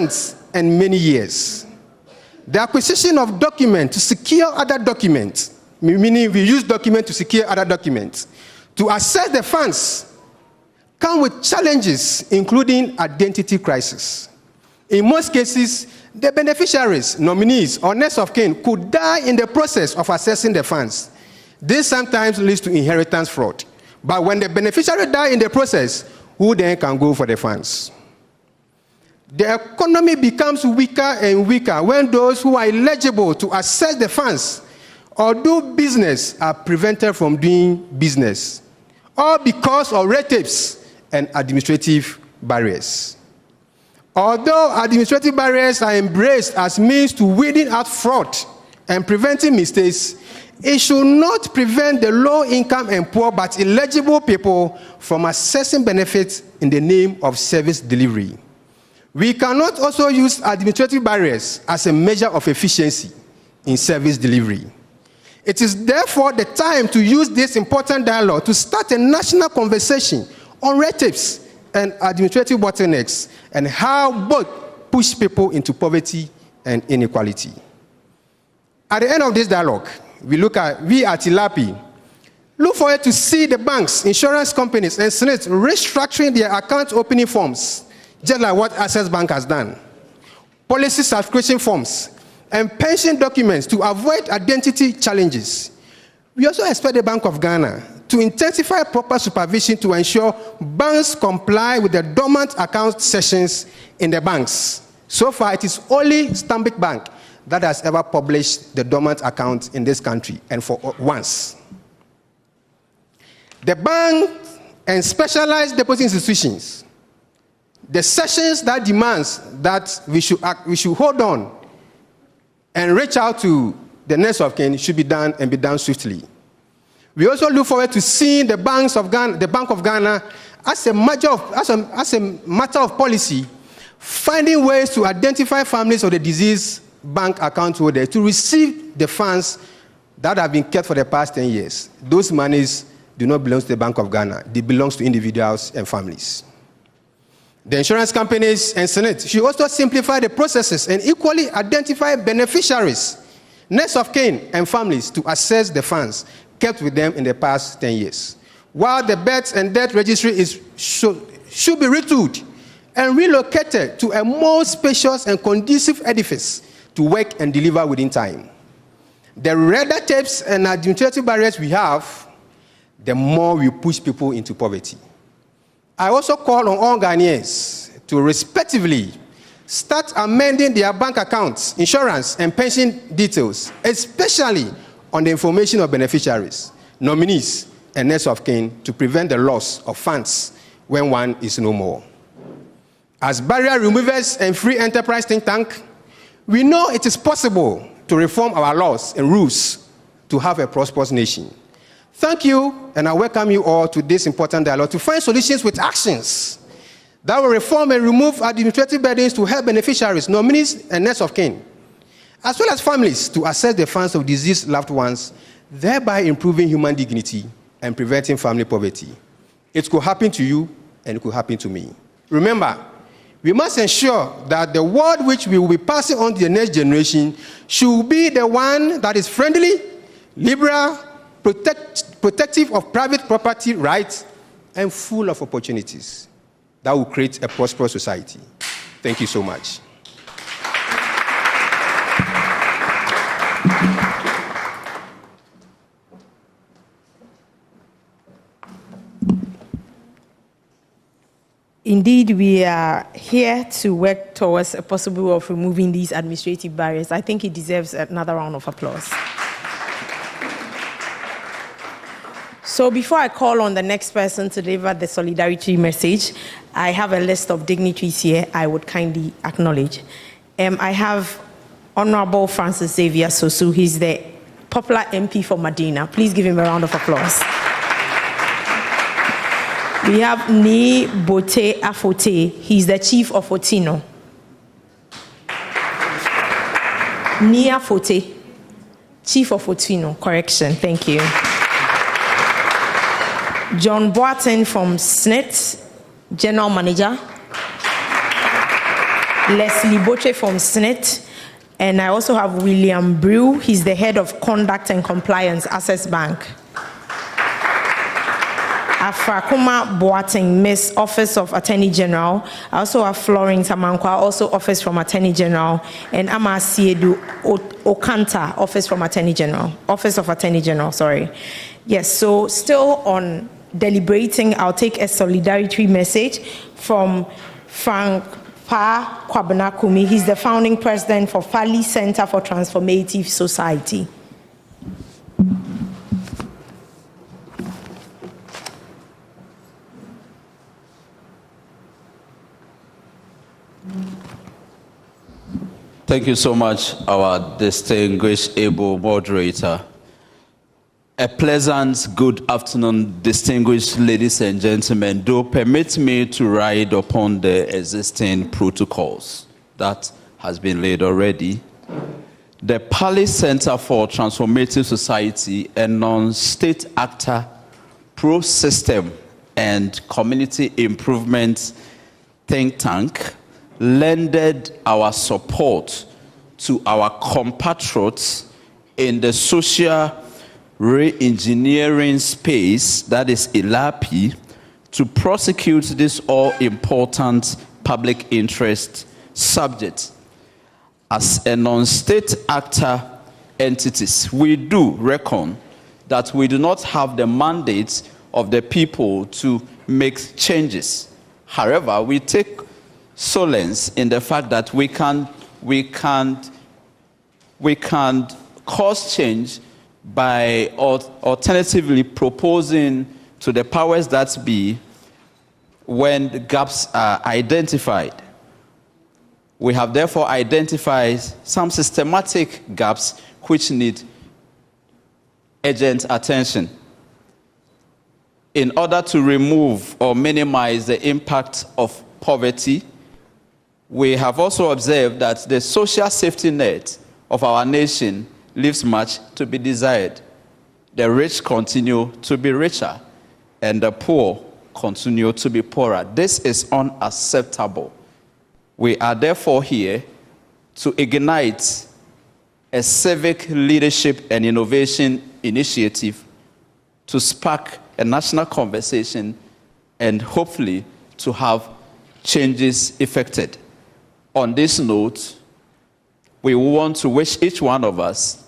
months and many years. The acquisition of documents to secure other documents, meaning we use documents to secure other documents, to access the funds, come with challenges, including identity crisis. In most cases, the beneficiaries, nominees, or next of kin could die in the process of accessing the funds. This sometimes leads to inheritance fraud. But when the beneficiary dies in the process, who then can go for the funds? The economy becomes weaker and weaker when those who are eligible to access the funds or do business are prevented from doing business, all because of red tapes and administrative barriers. Although administrative barriers are embraced as means to weeding out fraud and preventing mistakes, it should not prevent the low-income and poor but eligible people from accessing benefits in the name of service delivery. We cannot also use administrative barriers as a measure of efficiency in service delivery. It is therefore the time to use this important dialogue to start a national conversation on red tapes and administrative bottlenecks and how both push people into poverty and inequality. At the end of this dialogue, we at ILAPI look forward to see the banks, insurance companies, and Senate restructuring their account opening forms, just like what Access Bank has done, policy subscription forms, and pension documents to avoid identity challenges. We also expect the Bank of Ghana to intensify proper supervision to ensure banks comply with the dormant account sessions in the banks. So far, it is only Stanbic Bank that has ever published the dormant account in this country, and for once. The bank and specialized deposit institutions, the sessions that demands that we should hold on and reach out to the next of kin should be done and be done swiftly. We also look forward to seeing the Bank of Ghana as a matter of policy, finding ways to identify families of the deceased bank account holder to receive the funds that have been kept for the past 10 years. Those monies do not belong to the Bank of Ghana. They belong to individuals and families. The insurance companies and Senate should also simplify the processes and equally identify beneficiaries, next of kin, and families to access the funds kept with them in the past 10 years. While the birth and death registry should be retooled and relocated to a more spacious and conducive edifice to work and deliver within time. The redder tapes and administrative barriers we have, the more we push people into poverty. I also call on all Ghanaians to respectively start amending their bank accounts, insurance, and pension details, especially on the information of beneficiaries, nominees, and next of kin to prevent the loss of funds when one is no more. As barrier removers and free enterprise think tank, we know it is possible to reform our laws and rules to have a prosperous nation. Thank you, and I welcome you all to this important dialogue to find solutions with actions that will reform and remove administrative burdens to help beneficiaries, nominees, and next of kin, as well as families to access the funds of deceased loved ones, thereby improving human dignity and preventing family poverty. It could happen to you, and it could happen to me. Remember, we must ensure that the world which we will be passing on to the next generation should be the one that is friendly, liberal, protective of private property rights, and full of opportunities that will create a prosperous society. Thank you so much. Indeed, we are here to work towards a possible way of removing these administrative barriers. I think it deserves another round of applause. So before I call on the next person to deliver the solidarity message, I have a list of dignitaries here I would kindly acknowledge. I have Honorable Francis Xavier Sosu. He's the popular MP for Medina. Please give him a round of applause. We have Ni Bote Afote. He's the Chief of Otino. Ni Afote, Chief of Otino. Correction. Thank you. John Boateng from SNET, General Manager. Leslie Boche from SNIT, and I also have William Brew. He's the head of conduct and compliance, Access Bank. Afrakuma Boateng, Miss, Office of Attorney General. I also have Florence Amankwa, also Office from Attorney General, and Amasiedu Okanta, Office from Attorney General, Office of Attorney General, sorry. Yes, so still on deliberating, I'll take a solidarity message from Frank Pa Kwabanakumi. He's the founding president for Fali Center for Transformative Society. Thank you so much, our distinguished able moderator. A pleasant good afternoon, distinguished ladies and gentlemen. Do permit me to ride upon the existing protocols that has been laid already. The Pali Center for Transformative Society, a non-state actor, pro-system and community improvement think tank, lended our support to our compatriots in the social re-engineering space, that is ILAPI, to prosecute this all-important public interest subject. As a non-state actor entities, we do reckon that we do not have the mandate of the people to make changes. However, we take solace in the fact that we can cause change by alternatively proposing to the powers that be when the gaps are identified. We have therefore identified some systematic gaps which need urgent attention. In order to remove or minimize the impact of poverty, we have also observed that the social safety net of our nation leaves much to be desired. The rich continue to be richer, and the poor continue to be poorer. This is unacceptable. We are therefore here to ignite a civic leadership and innovation initiative to spark a national conversation and hopefully to have changes effected. On this note, we want to wish each one of us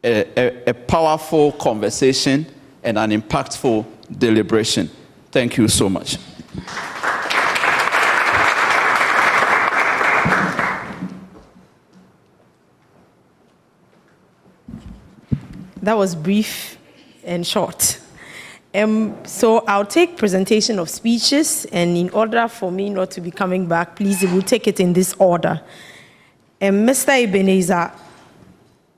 a powerful conversation and an impactful deliberation. Thank you so much. That was brief and short. So I'll take presentation of speeches, and in order for me not to be coming back, please, we'll take it in this order. Mr.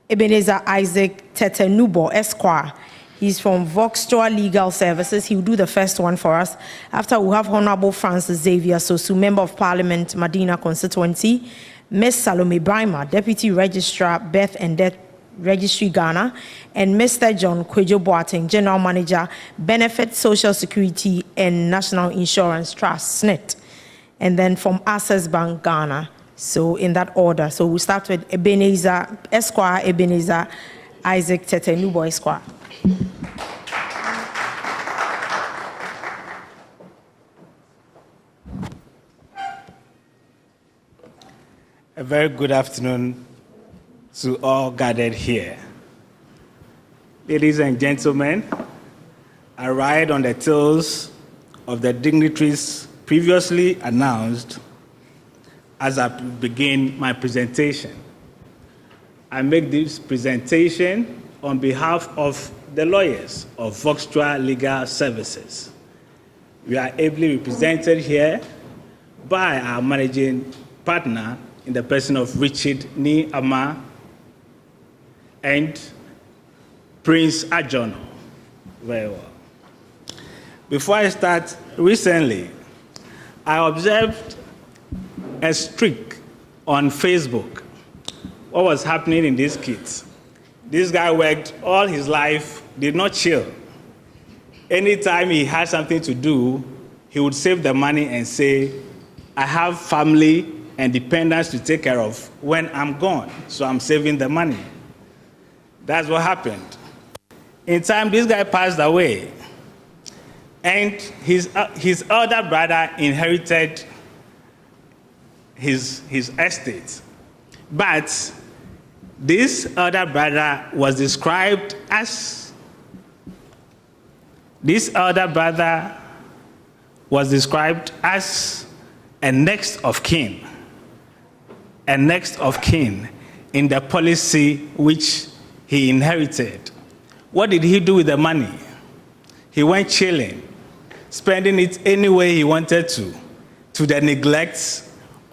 Ebenezer Isaac Tetenubo, Esquire. He's from Voxtra Legal Services. He will do the first one for us. After, we'll have Honorable Francis Xavier Sosu, Member of Parliament, Medina Constituency. Ms. Salome Brima, Deputy Registrar, Birth and Death Registry Ghana, and Mr. John Kwejo Boateng, General Manager, Benefit Social Security and National Insurance Trust, SNIT, and then from Access Bank Ghana. So in that order. So we'll start with Ebenezer Esquire, Ebenezer Isaac Tetenubo Esquire. A very good afternoon to all gathered here. Ladies and gentlemen, I ride on the tails of the dignitaries previously announced as I begin my presentation. I make this presentation on behalf of the lawyers of Voxtra Legal Services. We are ably represented here by our managing partner in the person of Richard Ni Ama and Prince Ajono. Very well. Before I start, recently, I observed a streak on Facebook. What was happening in these kids? This guy worked all his life, did not chill. Anytime he had something to do, he would save the money and say, I have family and dependents to take care of when I'm gone, so I'm saving the money. That's what happened. In time, this guy passed away, and his elder brother inherited his estate. But this elder brother was described as a next of kin in the policy which he inherited. What did he do with the money? He went chilling, spending it any way he wanted to the neglect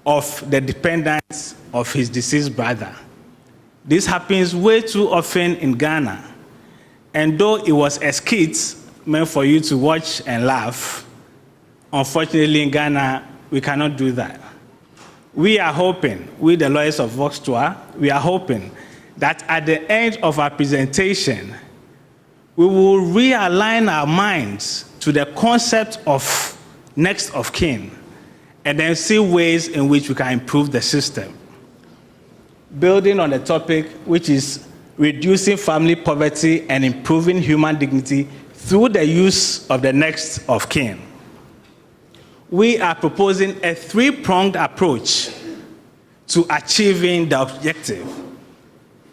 of the dependents of his deceased brother. This happens way too often in Ghana. And though it was a skit meant for you to watch and laugh, unfortunately in Ghana, we cannot do that. We are hoping, we the lawyers of Vox Tua, we are hoping that at the end of our presentation, we will realign our minds to the concept of next of kin and then see ways in which we can improve the system. Building on the topic, which is reducing family poverty and improving human dignity through the use of the next of kin. We are proposing a three-pronged approach to achieving the objective.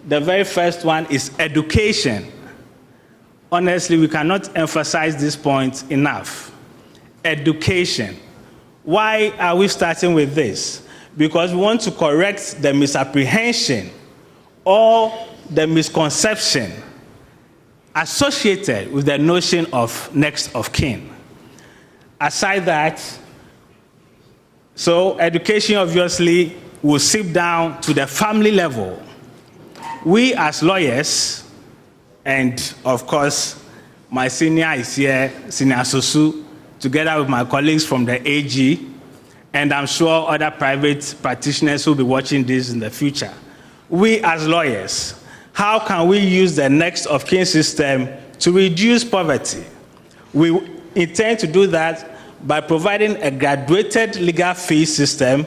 The very first one is education. Honestly, we cannot emphasize this point enough. Education. Why are we starting with this? Because we want to correct the misapprehension or the misconception associated with the notion of next of kin. Aside that, so education obviously will seep down to the family level. We as lawyers, and of course, my senior is here, Senior Sosu, together with my colleagues from the AG, and I'm sure other private practitioners will be watching this in the future. We as lawyers, how can we use the next of kin system to reduce poverty? We intend to do that by providing a graduated legal fee system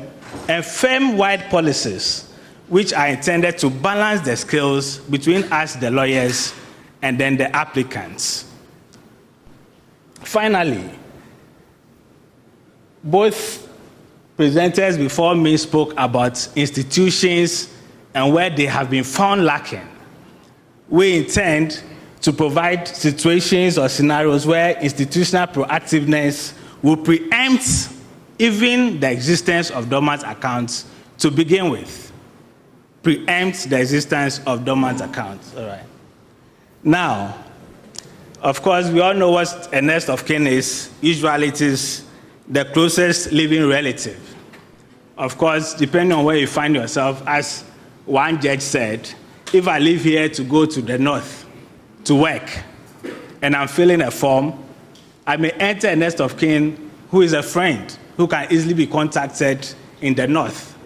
and firm-wide policies, which are intended to balance the scales between us, the lawyers, and then the applicants. Finally, both presenters before me spoke about institutions and where they have been found lacking. We intend to provide situations or scenarios where institutional proactiveness will preempt even the existence of dormant accounts to begin with. Preempt the existence of dormant accounts. All right. Now, of course, we all know what a next of kin is. Usually it is the closest living relative. Of course, depending on where you find yourself, as one judge said, if I live here to go to the north to work and I'm filling a form, I may enter a next of kin who is a friend who can easily be contacted in the north.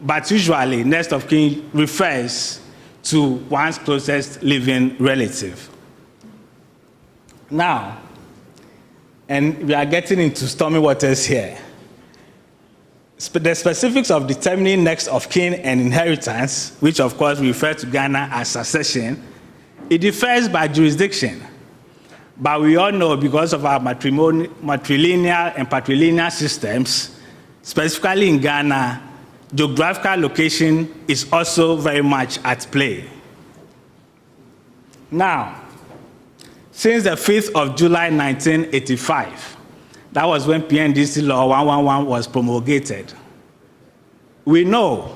But usually, next of kin refers to one's closest living relative. Now, and we are getting into stormy waters here. The specifics of determining next of kin and inheritance, which of course we refer to Ghana as succession, it differs by jurisdiction. But we all know because of our matrilineal and patrilineal systems, specifically in Ghana, geographical location is also very much at play. Now, since the 5th of July 1985, that was when PNDC Law 111 was promulgated, we know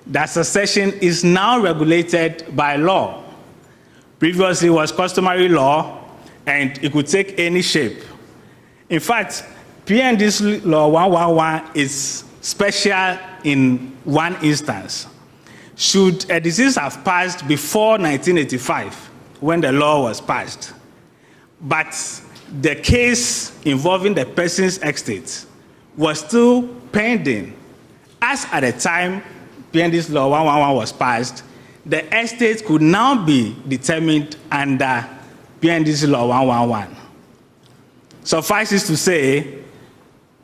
that succession is now regulated by law. Previously, it was customary law, and it could take any shape. In fact, PNDC Law 111 is special in one instance. Should a disease have passed before 1985, when the law was passed, but the case involving the person's estate was still pending, as at the time PNDC Law 111 was passed, the estate could now be determined under PNDC Law 111. Suffice it to say,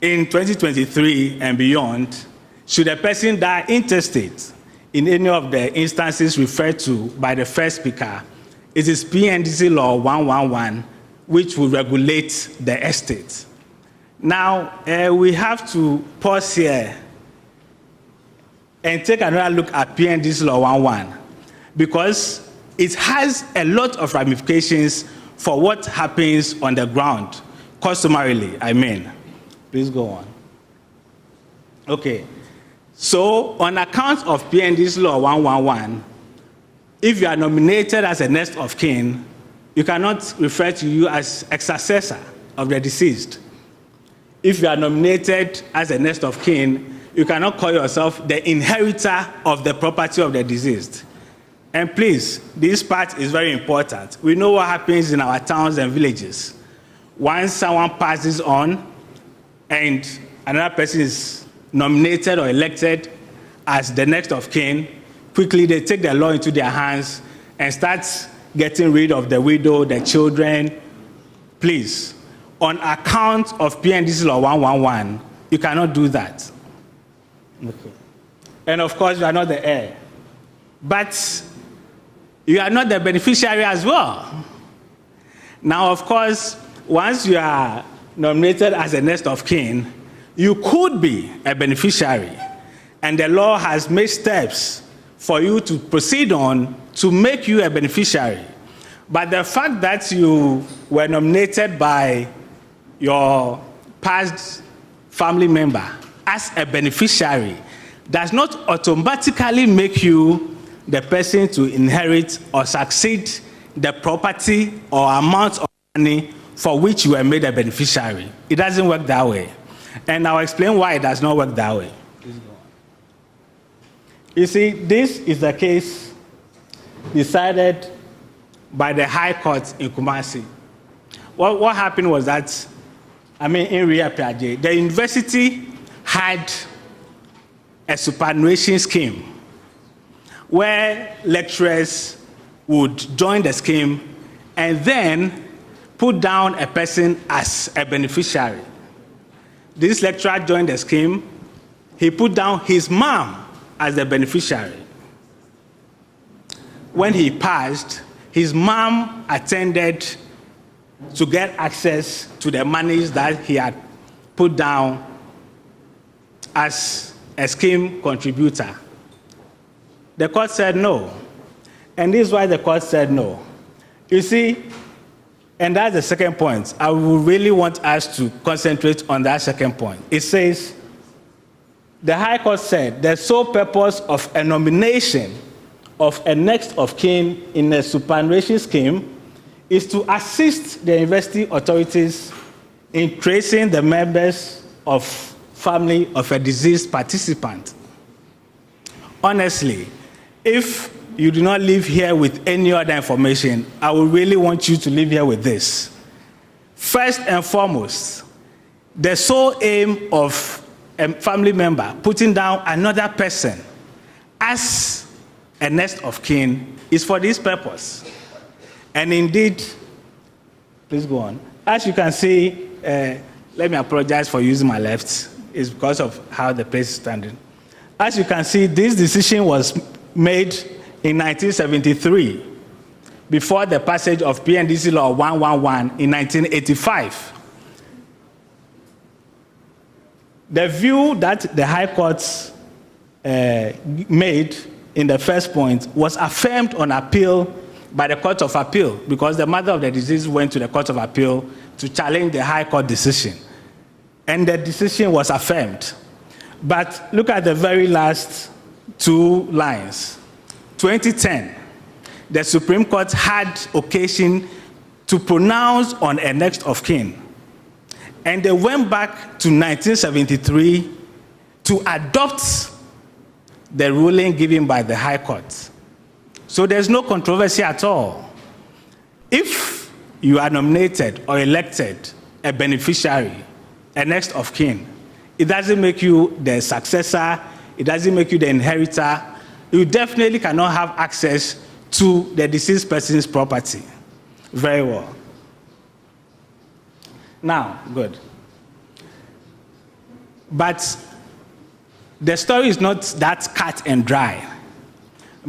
in 2023 and beyond, should a person die intestate in any of the instances referred to by the first speaker, it is PNDC Law 111, which will regulate the estate. Now, we have to pause here and take another look at PNDC Law 111, because it has a lot of ramifications for what happens on the ground, customarily, I mean. Please go on. Okay. So, on account of PNDC Law 111, if you are nominated as a next of kin, you cannot refer to you as a successor of the deceased. If you are nominated as a next of kin, you cannot call yourself the inheritor of the property of the deceased. And please, this part is very important. We know what happens in our towns and villages. Once someone passes on and another person is nominated or elected as the next of kin, quickly they take the law into their hands and start getting rid of the widow, the children. Please, on account of PNDC Law 111, you cannot do that. Okay. And of course, you are not the heir. But you are not the beneficiary as well. Now, of course, once you are nominated as a next of kin, you could be a beneficiary. And the law has made steps for you to proceed on to make you a beneficiary. But the fact that you were nominated by your past family member as a beneficiary does not automatically make you the person to inherit or succeed the property or amount of money for which you were made a beneficiary. It doesn't work that way. And I'll explain why it does not work that way. Please go on. You see, this is the case decided by the High Court in Kumasi. What happened was that, in Ria Piaget, the university had a superannuation scheme where lecturers would join the scheme and then put down a person as a beneficiary. This lecturer joined the scheme. He put down his mom as the beneficiary. When he passed, his mom attended to get access to the monies that he had put down as a scheme contributor. The court said no. And this is why the court said no. You see, and that's the second point. I would really want us to concentrate on that second point. It says, the High Court said the sole purpose of a nomination of a next of kin in a superannuation scheme is to assist the university authorities in tracing the members of family of a deceased participant. Honestly, if you do not leave here with any other information, I would really want you to leave here with this. First and foremost, the sole aim of a family member putting down another person as a next of kin is for this purpose. And indeed, please go on. As you can see, let me apologize for using my left. It's because of how the place is standing. As you can see, this decision was made in 1973, before the passage of PNDC Law 111 in 1985. The view that the High Court made in the first point was affirmed on appeal by the Court of Appeal, because the mother of the deceased went to the Court of Appeal to challenge the High Court decision. And the decision was affirmed. But look at the very last two lines. 2010, the Supreme Court had occasion to pronounce on a next of kin. And they went back to 1973 to adopt the ruling given by the High Court. So there's no controversy at all. If you are nominated or elected a beneficiary, a next of kin, it doesn't make you the successor, it doesn't make you the inheritor. You definitely cannot have access to the deceased person's property. Very well. Now, good. But the story is not that cut and dry,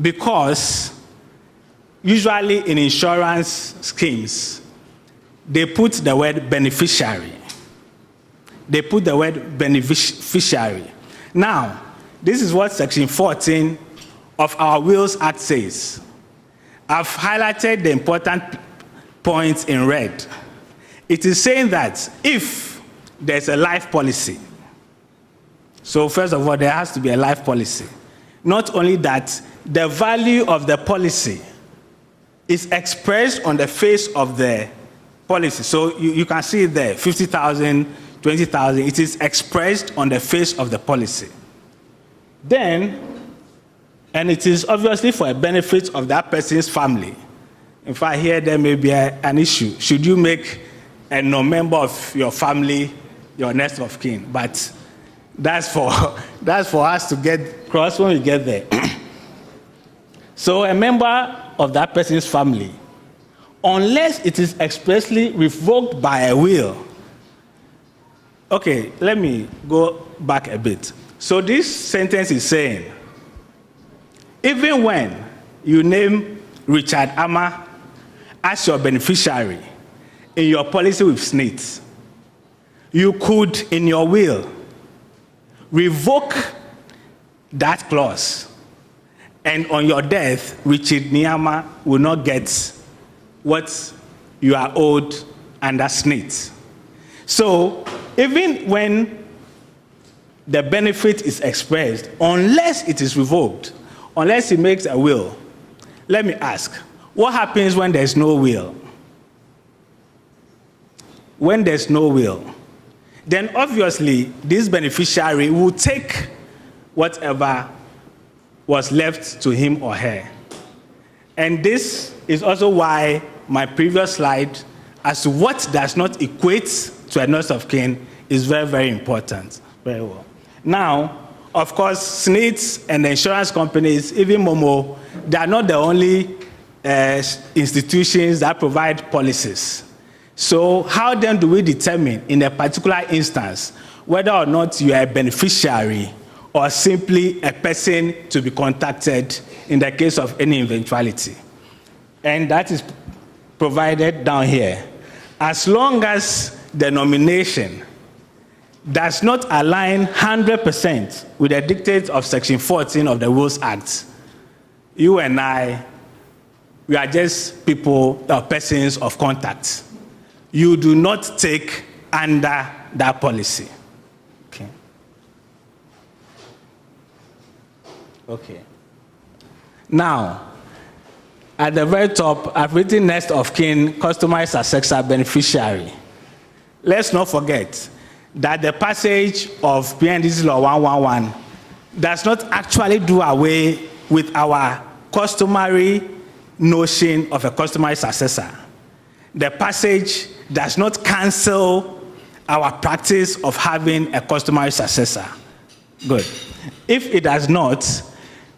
because usually in insurance schemes, they put the word beneficiary. They put the word beneficiary. Now, this is what Section 14 of our Wills Act says. I've highlighted the important points in red. It is saying that if there's a life policy, so first of all, there has to be a life policy. Not only that, the value of the policy is expressed on the face of the policy. So you can see it there, 50,000, 20,000, it is expressed on the face of the policy. Then, and it is obviously for a benefit of that person's family. In fact, here there may be an issue. Should you make a non-member of your family your next of kin? But that's for us to get cross when we get there. So a member of that person's family, unless it is expressly revoked by a will. Okay, let me go back a bit. So this sentence is saying, even when you name Richard Amma as your beneficiary in your policy with SSNIT, you could, in your will, revoke that clause, and on your death, Richard Nyama will not get what you are owed under SSNIT. So, even when the benefit is expressed, unless it is revoked, unless he makes a will, let me ask, what happens when there's no will? When there's no will, then obviously this beneficiary will take whatever was left to him or her. And this is also why my previous slide as to what does not equate to a next of kin is very, very important. Very well. Now, of course, SSNIT and the insurance companies, even Momo, they are not the only institutions that provide policies. So how then do we determine in a particular instance whether or not you are a beneficiary or simply a person to be contacted in the case of any eventuality? And that is provided down here. As long as the nomination does not align 100% with the dictates of Section 14 of the Wills Act, you and I, we are just people or persons of contact. You do not take under that policy. Okay. Okay. Now, at the very top, I've written next of kin, customary successor, beneficiary. Let's not forget that the passage of PNDC Law 111 does not actually do away with our customary notion of a customary successor. The passage does not cancel our practice of having a customary successor. Good. If it does not,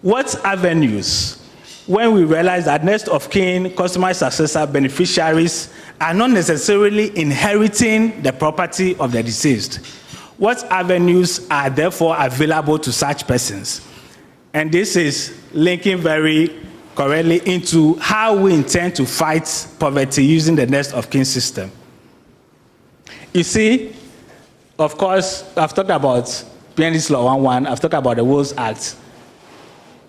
what avenues, when we realize that next of kin, customary successor beneficiaries are not necessarily inheriting the property of the deceased, what avenues are therefore available to such persons? And this is linking very correctly into how we intend to fight poverty using the next of kin system. You see, of course, I've talked about PNDC Law 111, I've talked about the Wills Act.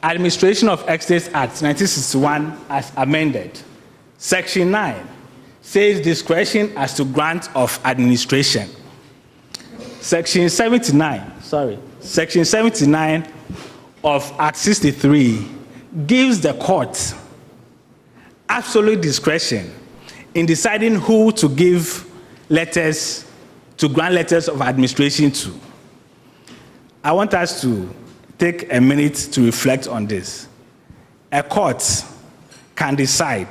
Administration of Estates Act 1961 as amended. Section 9 says discretion as to grant of administration. Section 79 of Act 63 gives the court absolute discretion in deciding who to give letters, to grant letters of administration to. I want us to take a minute to reflect on this. A court can decide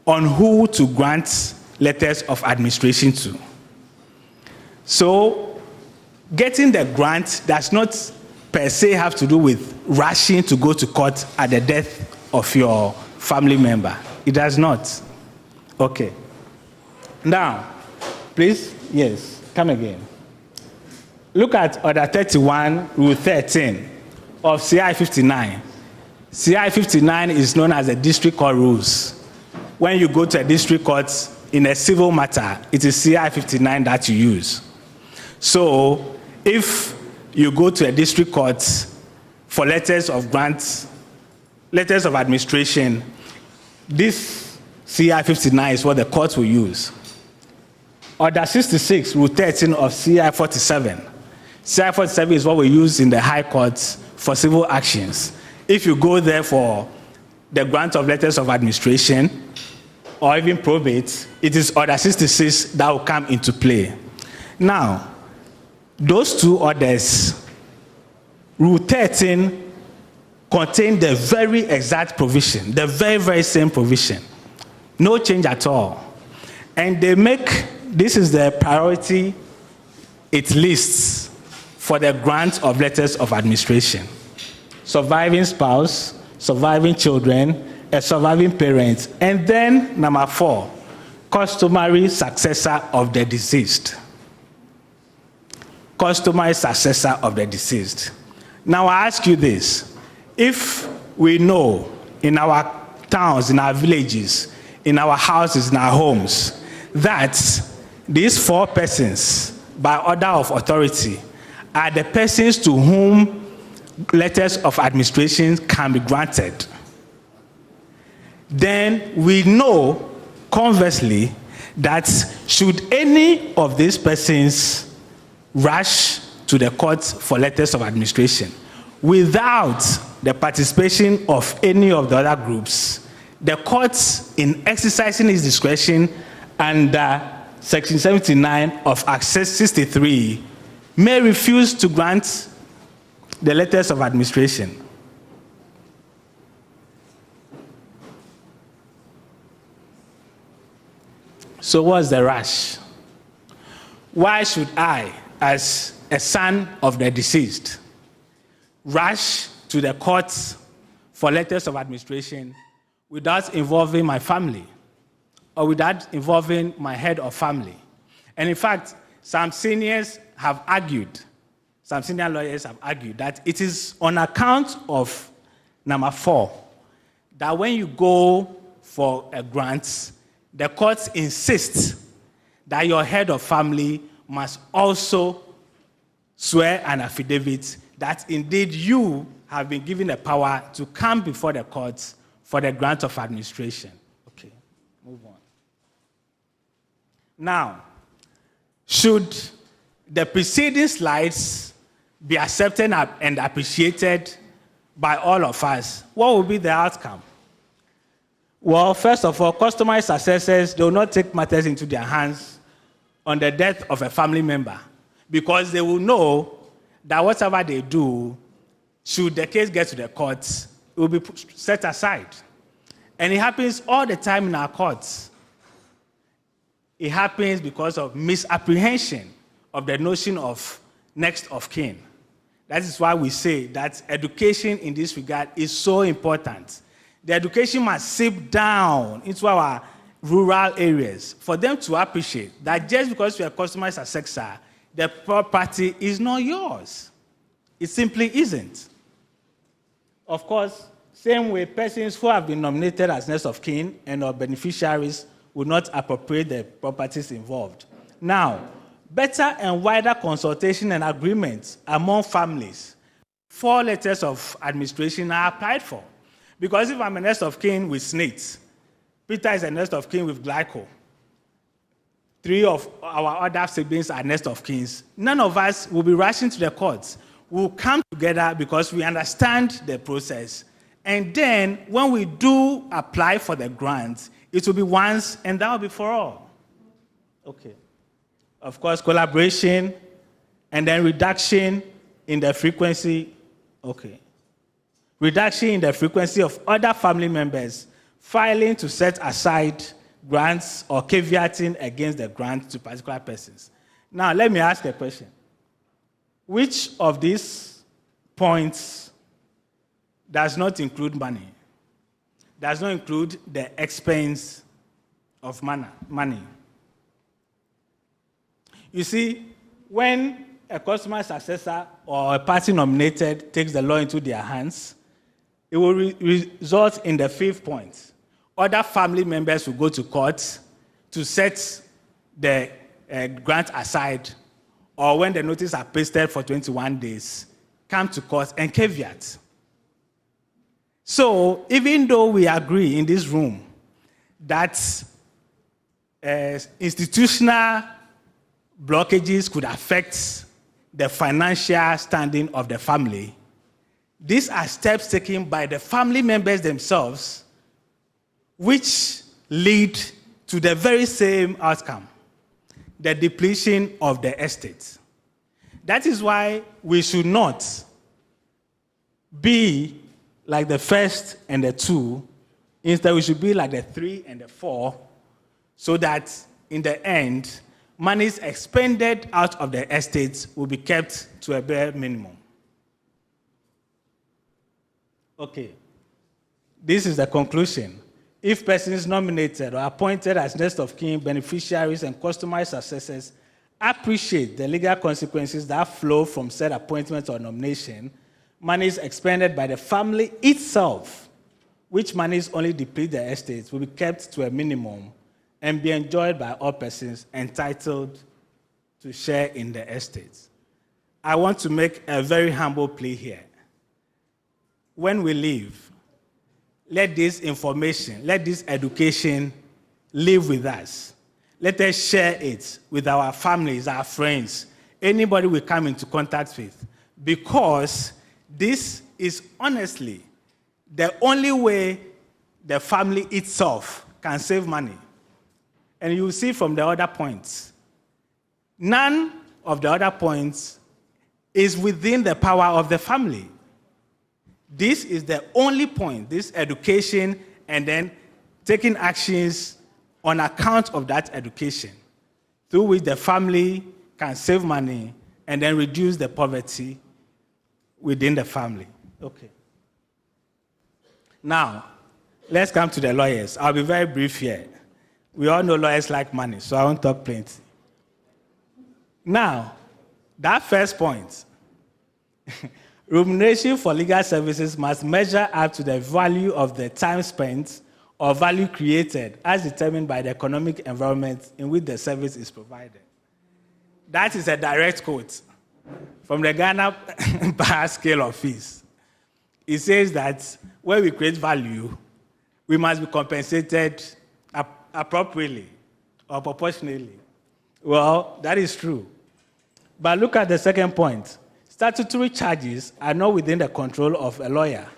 on who to grant letters of administration to. So, getting the grant does not per se have to do with rushing to go to court at the death of your family member. It does not. Okay. Now, please, yes, come again. look at Order 31, Rule 13 of CI 59. CI 59 is known as the District Court Rules. When you go to a district court in a civil matter, it is CI 59 that you use. So if you go to a district court for letters of grant, letters of administration, this CI 59 is what the court will use. Order 66, Rule 13 of CI 47. CI 47 is what we use in the High Court for civil actions. If you go there for the grant of letters of administration or even probate, it is Order 66 that will come into play. Now, those two orders, Rule 13 contain the very exact provision, the very, very same provision. No change at all. And they make, this is the priority it lists for the grant of letters of administration. Surviving spouse, surviving children, a surviving parent, and then number 4, customary successor of the deceased. Customary successor of the deceased. Now I ask you this, if we know in our towns, in our villages, in our houses, in our homes, that these 4 persons, by order of authority, are the persons to whom letters of administration can be granted, then we know, conversely, that should any of these persons rush to the court for letters of administration without the participation of any of the other groups, the court, in exercising its discretion under Section 79 of Act 63, may refuse to grant the letters of administration. So what's the rush? Why should I, as a son of the deceased, rush to the courts for letters of administration without involving my family or without involving my head of family? And in fact, some seniors have argued, some senior lawyers have argued that it is on account of number 4, that when you go for a grant, the courts insist that your head of family must also swear an affidavit that indeed you have been given the power to come before the courts for the grant of administration. Okay, move on. Now, should the preceding slides be accepted and appreciated by all of us, what will be the outcome? Well, first of all, customary successors, they will not take matters into their hands on the death of a family member, because they will know that whatever they do, should the case get to the courts, it will be set aside. And it happens all the time in our courts. It happens because of misapprehension of the notion of next of kin. That is why we say that education in this regard is so important. The education must seep down into our rural areas for them to appreciate that just because you're a customary successor, the property is not yours. It simply isn't. Of course, same way, persons who have been nominated as next of kin and or beneficiaries will not appropriate the properties involved. Now, better and wider consultation and agreements among families, 4 letters of administration are applied for. Because if I'm a next of kin with SNIT, Peter is a next of kin with Glyco, 3 of our other siblings are next of kins, none of us will be rushing to the courts. We'll come together because we understand the process. And then when we do apply for the grant, it will be once and that will be for all. Okay. Of course, collaboration and then reduction in the frequency. Okay. Reduction in the frequency of other family members filing to set aside grants or caveating against the grant to particular persons. Now, let me ask a question. Which of these points does not include money? Does not include the expense of money? You see, when a customer successor or a party nominated takes the law into their hands, it will result in the 5th point. Other family members will go to court to set the grant aside, or when the notice are pasted for 21 days, come to court and caveat. So even though we agree in this room that institutional blockages could affect the financial standing of the family, these are steps taken by the family members themselves which lead to the very same outcome, the depletion of the estate. That is why we should not be like the 1st and the 2. Instead, we should be like the 3 and the 4, so that in the end, monies expended out of the estates will be kept to a bare minimum. Okay. This is the conclusion. If persons nominated or appointed as next of kin, beneficiaries, and customary successors appreciate the legal consequences that flow from said appointment or nomination, monies expended by the family itself, which monies only deplete the estates, will be kept to a minimum and be enjoyed by all persons entitled to share in the estates. I want to make a very humble plea here. When we leave, let this information, let this education live with us. Let us share it with our families, our friends, anybody we come into contact with, because this is honestly the only way the family itself can save money. And you will see from the other points, none of the other points is within the power of the family. This is the only point, this education, and then taking actions on account of that education, through which the family can save money and then reduce the poverty within the family. Okay. Now, let's come to the lawyers. I'll be very brief here. We all know lawyers like money, so I won't talk plenty. Now, that first point, remuneration for legal services must measure up to the value of the time spent or value created as determined by the economic environment in which the service is provided. That is a direct quote from the Ghana Bar Scale of Fees. It says that when we create value, we must be compensated appropriately or proportionally. Well, that is true. But look at the second point. Statutory charges are not within the control of a lawyer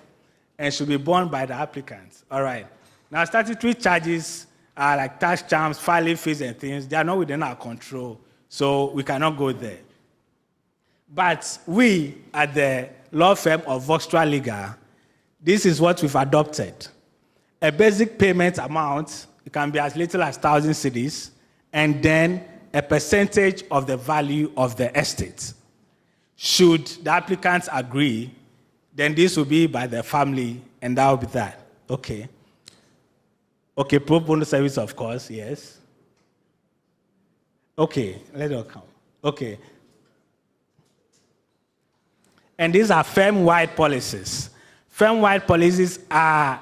and should be borne by the applicant. All right. Now, statutory charges are like tax charms, filing fees, and things. They are not within our control, so we cannot go there. But we, at the law firm of Voxtra Legal, this is what we've adopted. A basic payment amount, it can be as little as 1,000 cedis, and then a percentage of the value of the estate. Should the applicants agree, then this will be by the family, and that will be that. Okay. Okay, pro bono service, of course, yes. Okay, let it come. Okay. And these are firm-wide policies. Firm-wide policies are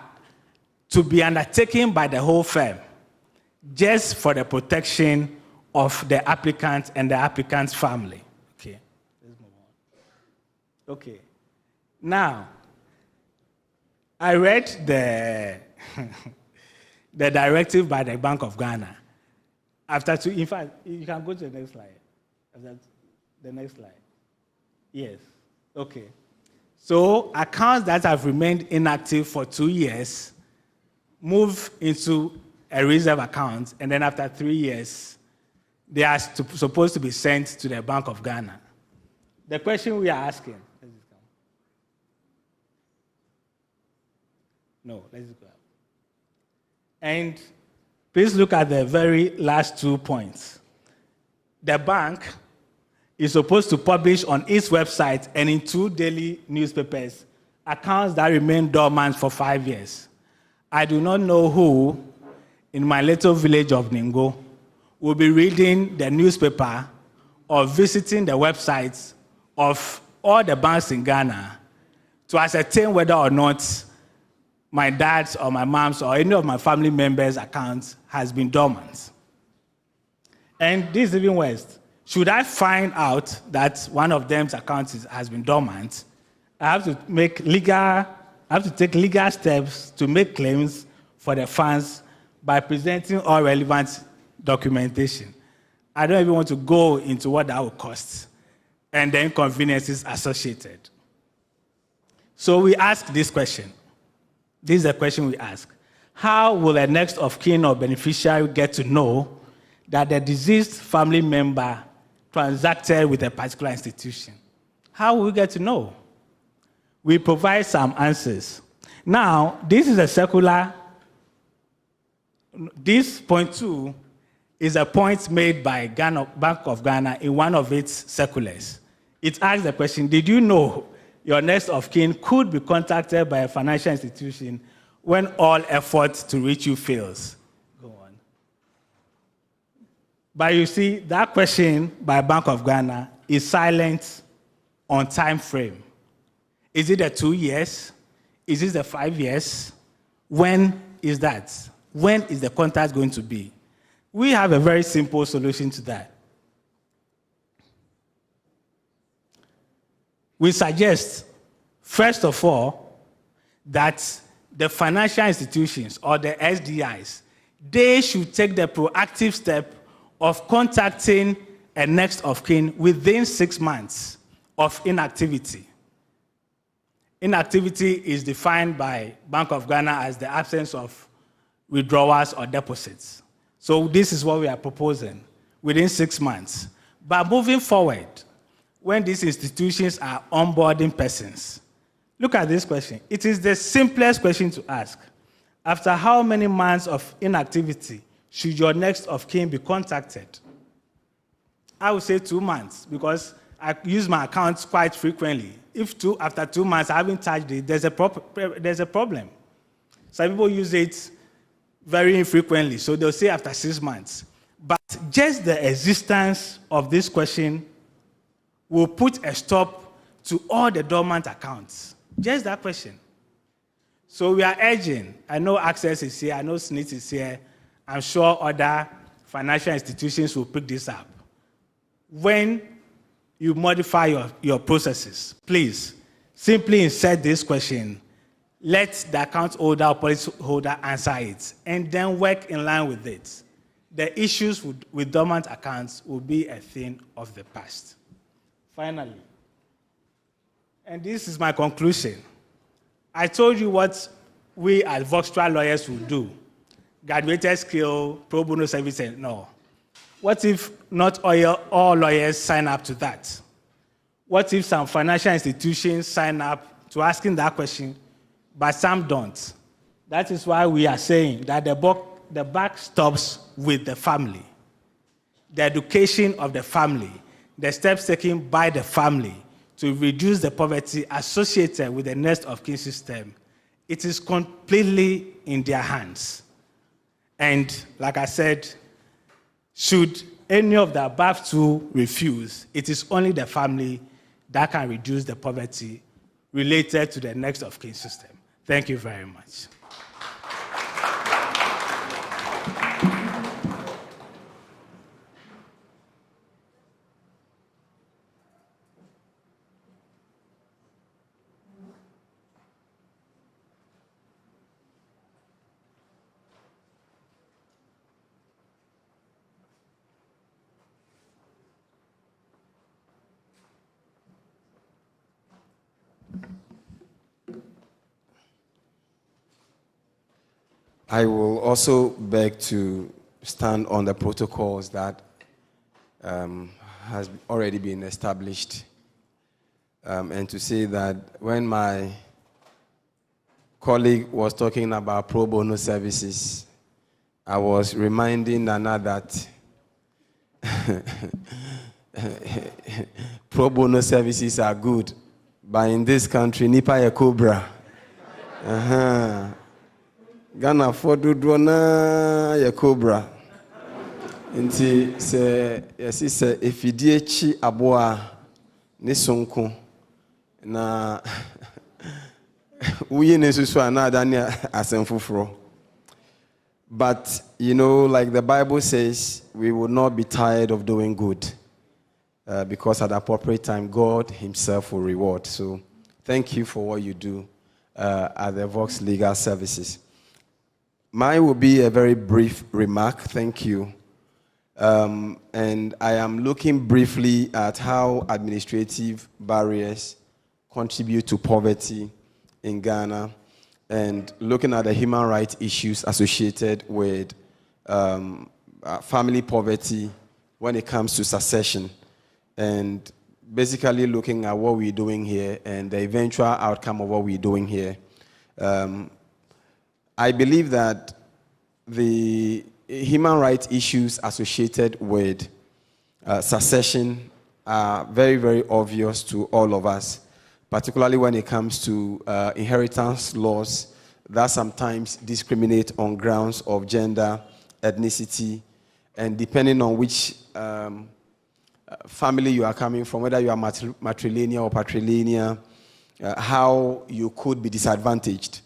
to be undertaken by the whole firm, just for the protection of the applicant and the applicant's family. Okay, let's move on. Okay. Now, I read the the directive by the Bank of Ghana. In fact, you can go to the next slide. The next slide. Yes. Okay. So accounts that have remained inactive for 2 years move into a reserve account, and then after 3 years, they are supposed to be sent to the Bank of Ghana. The question we are asking. No, let's go. And please look at the very last 2 points. The bank is supposed to publish on its website and in 2 daily newspapers accounts that remain dormant for 5 years. I do not know who in my little village of Ningo will be reading the newspaper or visiting the websites of all the banks in Ghana to ascertain whether or not my dad's or my mom's or any of my family members' accounts has been dormant. And this is even worse. Should I find out that one of them's accounts has been dormant, I have to take legal steps to make claims for the funds by presenting all relevant documentation. I don't even want to go into what that will cost and the inconveniences associated. So we ask this question. This is the question we ask. How will a next of kin or beneficiary get to know that the deceased family member transacted with a particular institution? How will we get to know? We provide some answers. Now, this is a circular. This point 2 is a point made by Bank of Ghana in one of its circulars. It asks the question, did you know your next of kin could be contacted by a financial institution when all effort to reach you fails? Go on. But you see, that question by Bank of Ghana is silent on time frame. Is it the 2 years? Is it the 5 years? When is that? When is the contact going to be? We have a very simple solution to that. We suggest, first of all, that the financial institutions or the SDIs, they should take the proactive step of contacting a next of kin within 6 months of inactivity. Inactivity is defined by Bank of Ghana as the absence of withdrawals or deposits. So this is what we are proposing, within 6 months. But moving forward, when these institutions are onboarding persons, look at this question. It is the simplest question to ask. After how many months of inactivity should your next of kin be contacted? I would say 2 months, because I use my accounts quite frequently. If after 2 months I haven't touched it, there's a problem. Some people use it very infrequently, so they'll say after 6 months. But just the existence of this question will put a stop to all the dormant accounts. Just that question. So we are urging, I know Access is here, I know SNIT is here, I'm sure other financial institutions will pick this up. When you modify your processes, please simply insert this question, let the account holder or policy holder answer it, and then work in line with it. The issues with dormant accounts will be a thing of the past. Finally, and this is my conclusion, I told you what we as Voxtra lawyers will do. Graduated skill, pro bono service, and no. What if not all lawyers sign up to that? What if some financial institutions sign up to asking that question, but some don't? That is why we are saying that the buck stops with the family. The education of the family, the steps taken by the family to reduce the poverty associated with the next of kin system, it is completely in their hands. And like I said, should any of the above two refuse, it is only the family that can reduce the poverty related to the next of kin system. Thank you very much. I will also beg to stand on the protocols that has already been established, and to say that when my colleague was talking about pro bono services, I was reminding Nana that pro bono services are good, but in this country, nipa a cobra. Ghana for Dudwana ya cobra. Nti se yesi se efidie chi aboa ne sonko na uye ne susu ana dani asemfufuro. But you know, like the Bible says, we will not be tired of doing good, because at the appropriate time God himself will reward. So thank you for what you do at the Vox Legal Services. Mine will be a very brief remark. Thank you. And I am looking briefly at how administrative barriers contribute to poverty in Ghana, and looking at the human rights issues associated with family poverty when it comes to succession, and basically looking at what we're doing here and the eventual outcome of what we're doing here. I believe that the human rights issues associated with succession are very, very obvious to all of us, particularly when it comes to inheritance laws that sometimes discriminate on grounds of gender, ethnicity, and depending on which family you are coming from, whether you are matrilineal or patrilineal, how you could be disadvantaged.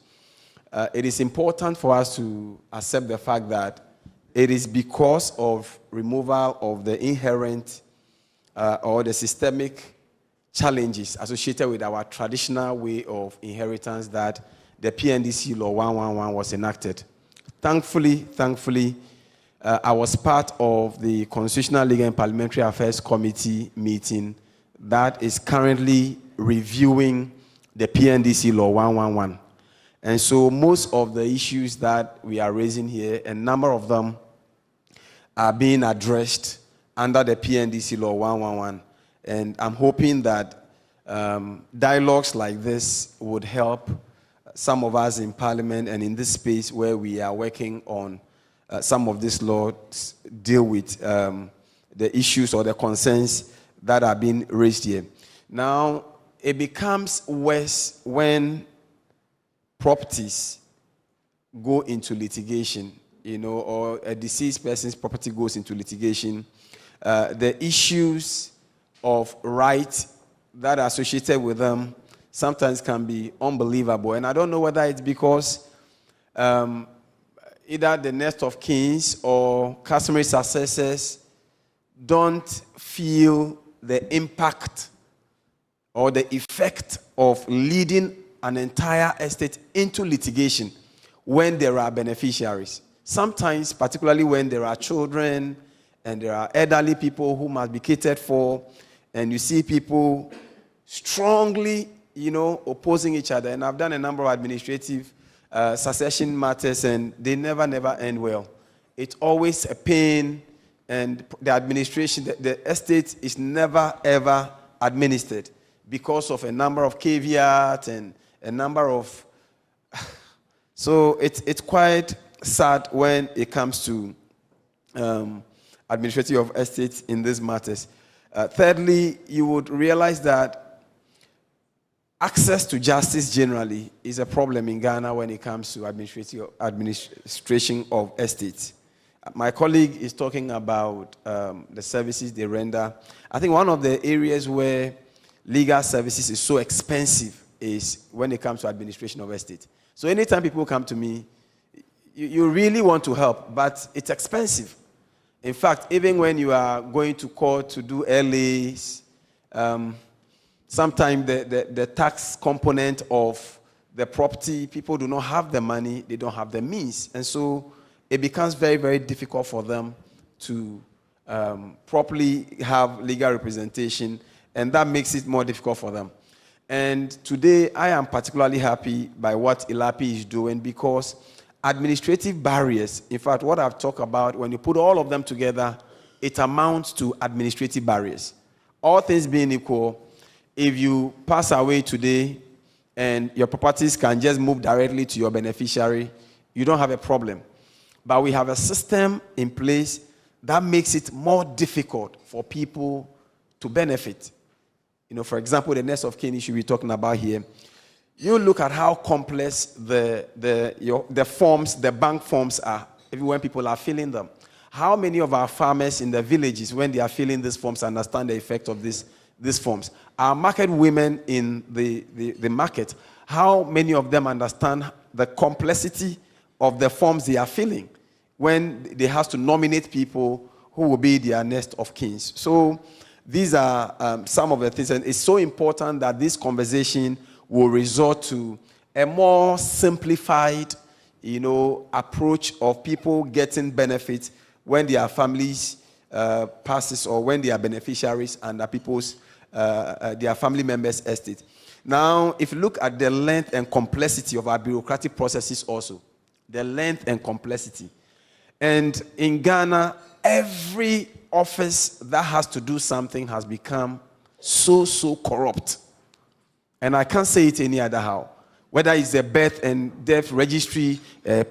It is important for us to accept the fact that it is because of removal of the inherent or the systemic challenges associated with our traditional way of inheritance that the PNDC Law 111 was enacted. Thankfully, I was part of the Constitutional Legal and Parliamentary Affairs Committee meeting that is currently reviewing the PNDC Law 111. And so most of the issues that we are raising here, a number of them are being addressed under the PNDC Law 111. And I'm hoping that dialogues like this would help some of us in Parliament and in this space where we are working on some of these laws deal with the issues or the concerns that are being raised here. Now, it becomes worse when properties go into litigation, you know, or a deceased person's property goes into litigation. The issues of rights that are associated with them sometimes can be unbelievable. And I don't know whether it's because either the next of kins or customary successors don't feel the impact or the effect of leading an entire estate into litigation when there are beneficiaries. Sometimes, particularly when there are children and there are elderly people who must be catered for, and you see people strongly, you know, opposing each other. And I've done a number of administrative succession matters, and they never end well. It's always a pain, and the administration, the estate is never, ever administered because of a number of caveats and a number of... So it's quite sad when it comes to administrative of estates in these matters. Thirdly, you would realize that access to justice generally is a problem in Ghana when it comes to administration of estates. My colleague is talking about the services they render. I think one of the areas where legal services is so expensive is when it comes to administration of estates. So anytime people come to me, you really want to help, but it's expensive. In fact, even when you are going to court to do LAs, sometimes the tax component of the property, people do not have the money, they don't have the means. And so it becomes very, very difficult for them to properly have legal representation, and that makes it more difficult for them. And today, I am particularly happy by what ILAPI is doing, because administrative barriers, in fact, what I've talked about, when you put all of them together, it amounts to administrative barriers. All things being equal, if you pass away today and your properties can just move directly to your beneficiary, you don't have a problem. But we have a system in place that makes it more difficult for people to benefit. You know, for example, the next of kin issue we're talking about here. You look at how complex the forms, the bank forms are, even when people are filling them. How many of our farmers in the villages, when they are filling these forms, understand the effect of these forms? Our market women in the market, how many of them understand the complexity of the forms they are filling when they have to nominate people who will be their next of kins? So these are some of the things, and it's so important that this conversation will resort to a more simplified, approach of people getting benefits when their families passes or when they are beneficiaries under people's their family members' estate. Now, if you look at the length and complexity of our bureaucratic processes also, the length and complexity. And in Ghana, every office that has to do something has become so corrupt. And I can't say it any other how. Whether it's a birth and death registry,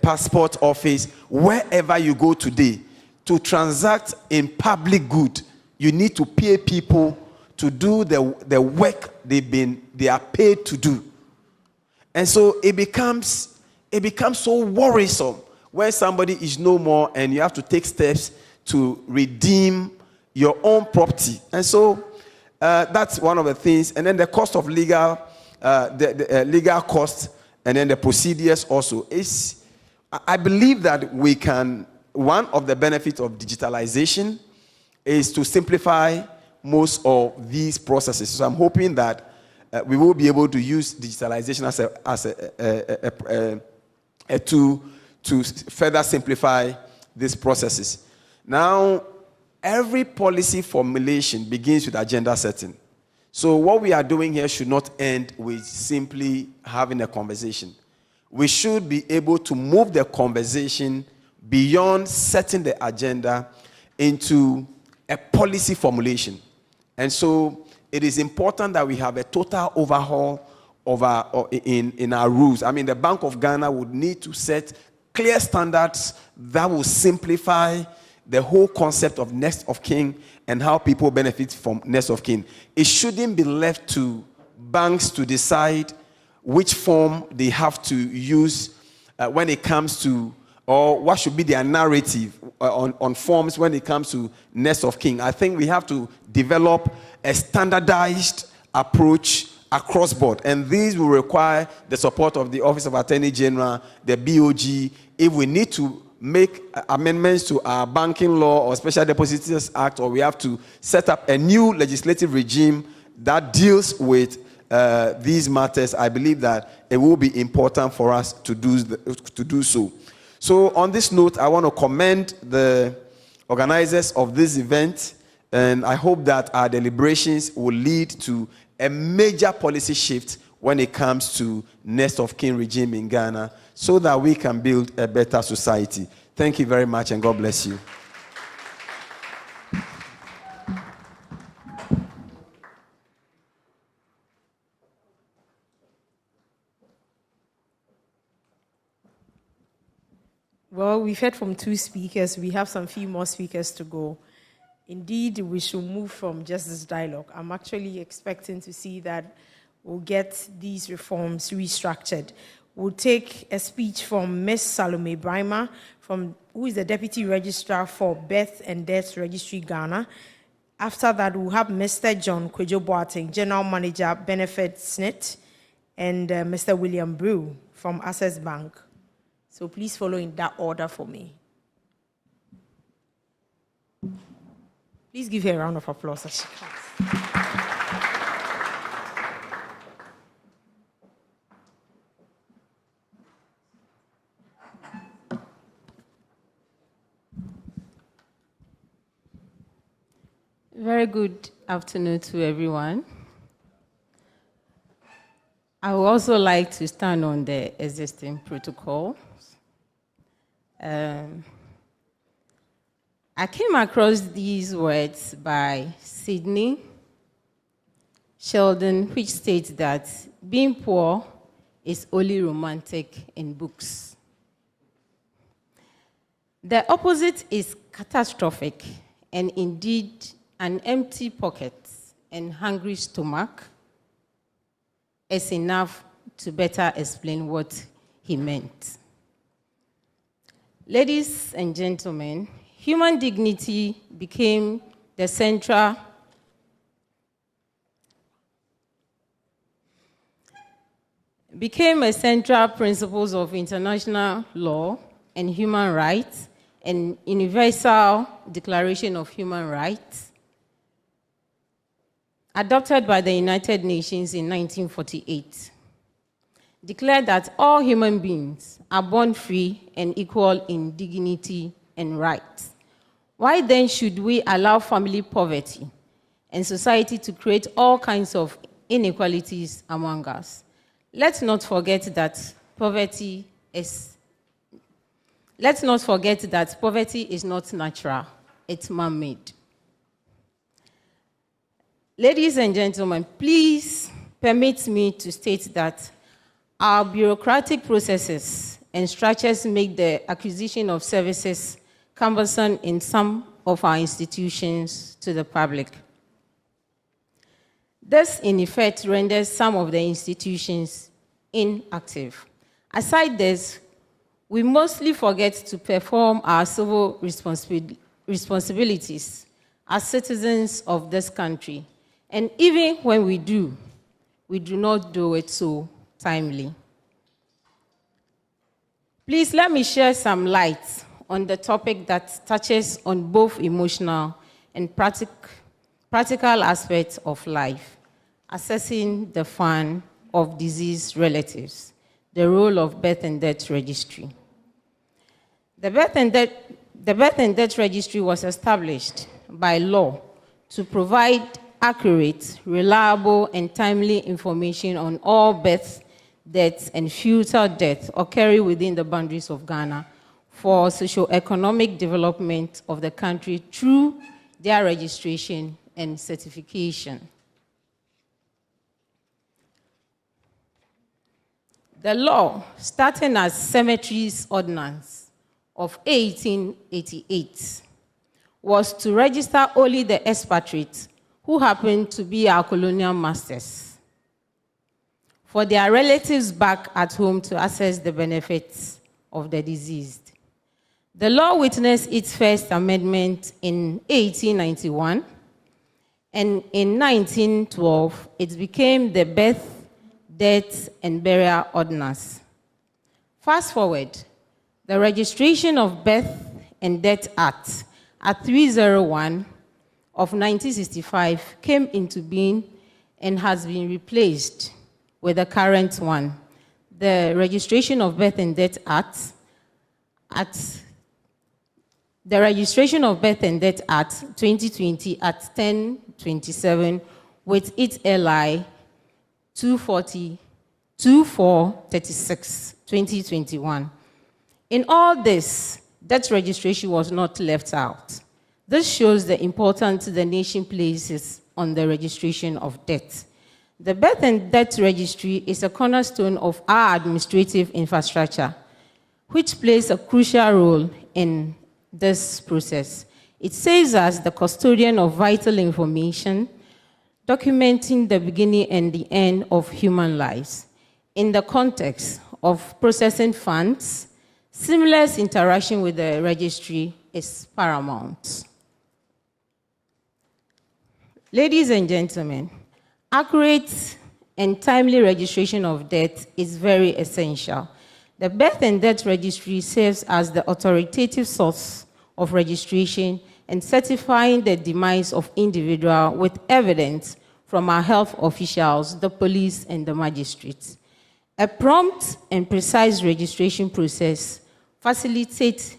passport office, wherever you go today, to transact in public good, you need to pay people to do the work they are paid to do. And so it becomes so worrisome when somebody is no more and you have to take steps to redeem your own property. And so that's one of the things. And then the cost of legal, the legal costs, and then the procedures also. I believe that we can, one of the benefits of digitalization is to simplify most of these processes. So I'm hoping that we will be able to use digitalization as a tool to further simplify these processes. Now, every policy formulation begins with agenda setting. So what we are doing here should not end with simply having a conversation. We should be able to move the conversation beyond setting the agenda into a policy formulation. And so it is important that we have a total overhaul in our rules. I mean, the Bank of Ghana would need to set clear standards that will simplify the whole concept of next of kin and how people benefit from next of kin. It shouldn't be left to banks to decide which form they have to use when it comes to, or what should be their narrative on forms when it comes to next of kin. I think we have to develop a standardized approach across board, and these will require the support of the Office of Attorney General, the BOG. If we need to make amendments to our banking law or Special Depositors Act, or we have to set up a new legislative regime that deals with these matters, I believe that it will be important for us to do so. So on this note, I want to commend the organizers of this event, and I hope that our deliberations will lead to a major policy shift when it comes to next of kin regime in Ghana, so that we can build a better society. Thank you very much, and God bless you. Well, we've heard from 2 speakers. We have some few more speakers to go. Indeed, we should move from just this dialogue. I'm actually expecting to see that we'll get these reforms restructured. We'll take a speech from Ms. Salome Brima, who is the Deputy Registrar for Birth and Death Registry Ghana. After that, we'll have Mr. John Kwejo Boateng, General Manager, Benefit SNIT, and Mr. William Brew from Access Bank. So please follow in that order for me. Please give her a round of applause as she comes. Very good afternoon to everyone. I would also like to stand on the existing protocol. I came across these words by Sidney Sheldon, which states that being poor is only romantic in books. The opposite is catastrophic, and indeed, an empty pocket and hungry stomach is enough to better explain what he meant. Ladies and gentlemen, human dignity became a central principles of international law and human rights and Universal Declaration of Human Rights, adopted by the United Nations in 1948, declared that all human beings are born free and equal in dignity and rights. Why then should we allow family poverty and society to create all kinds of inequalities among us? Let's not forget that poverty is not natural, it's man-made. Ladies and gentlemen, please permit me to state that our bureaucratic processes and structures make the acquisition of services cumbersome in some of our institutions to the public. This, in effect, renders some of the institutions inactive. Aside this, we mostly forget to perform our civil responsibilities as citizens of this country. And even when we do not do it so timely. Please let me share some light on the topic that touches on both emotional and practical aspects of life, assessing the fund of deceased relatives, the role of birth and death registry. The birth and death registry was established by law to provide accurate, reliable, and timely information on all births, deaths, and future deaths occurring within the boundaries of Ghana for socio-economic development of the country through their registration and certification. The law, starting as Cemeteries Ordinance of 1888, was to register only the expatriates who happened to be our colonial masters for their relatives back at home to access the benefits of the deceased. The law witnessed its first amendment in 1891, and in 1912, it became the Birth, Death, and Burial Ordinance. Fast forward, the Registration of Birth and Death Act at 301 of 1965 came into being and has been replaced with the current one, the Registration of Birth and Death Act, the Registration of Birth and Death Act 2020 at 1027 with its LI 2436 2021. In all this, death registration was not left out. This shows the importance the nation places on the registration of death. The Birth and Death Registry is a cornerstone of our administrative infrastructure, which plays a crucial role in this process. It serves as the custodian of vital information, documenting the beginning and the end of human lives. In the context of processing funds, seamless interaction with the registry is paramount. Ladies and gentlemen, accurate and timely registration of death is very essential. The Birth and Death Registry serves as the authoritative source of registration and certifying the demise of individuals with evidence from our health officials, the police, and the magistrates. A prompt and precise registration process facilitates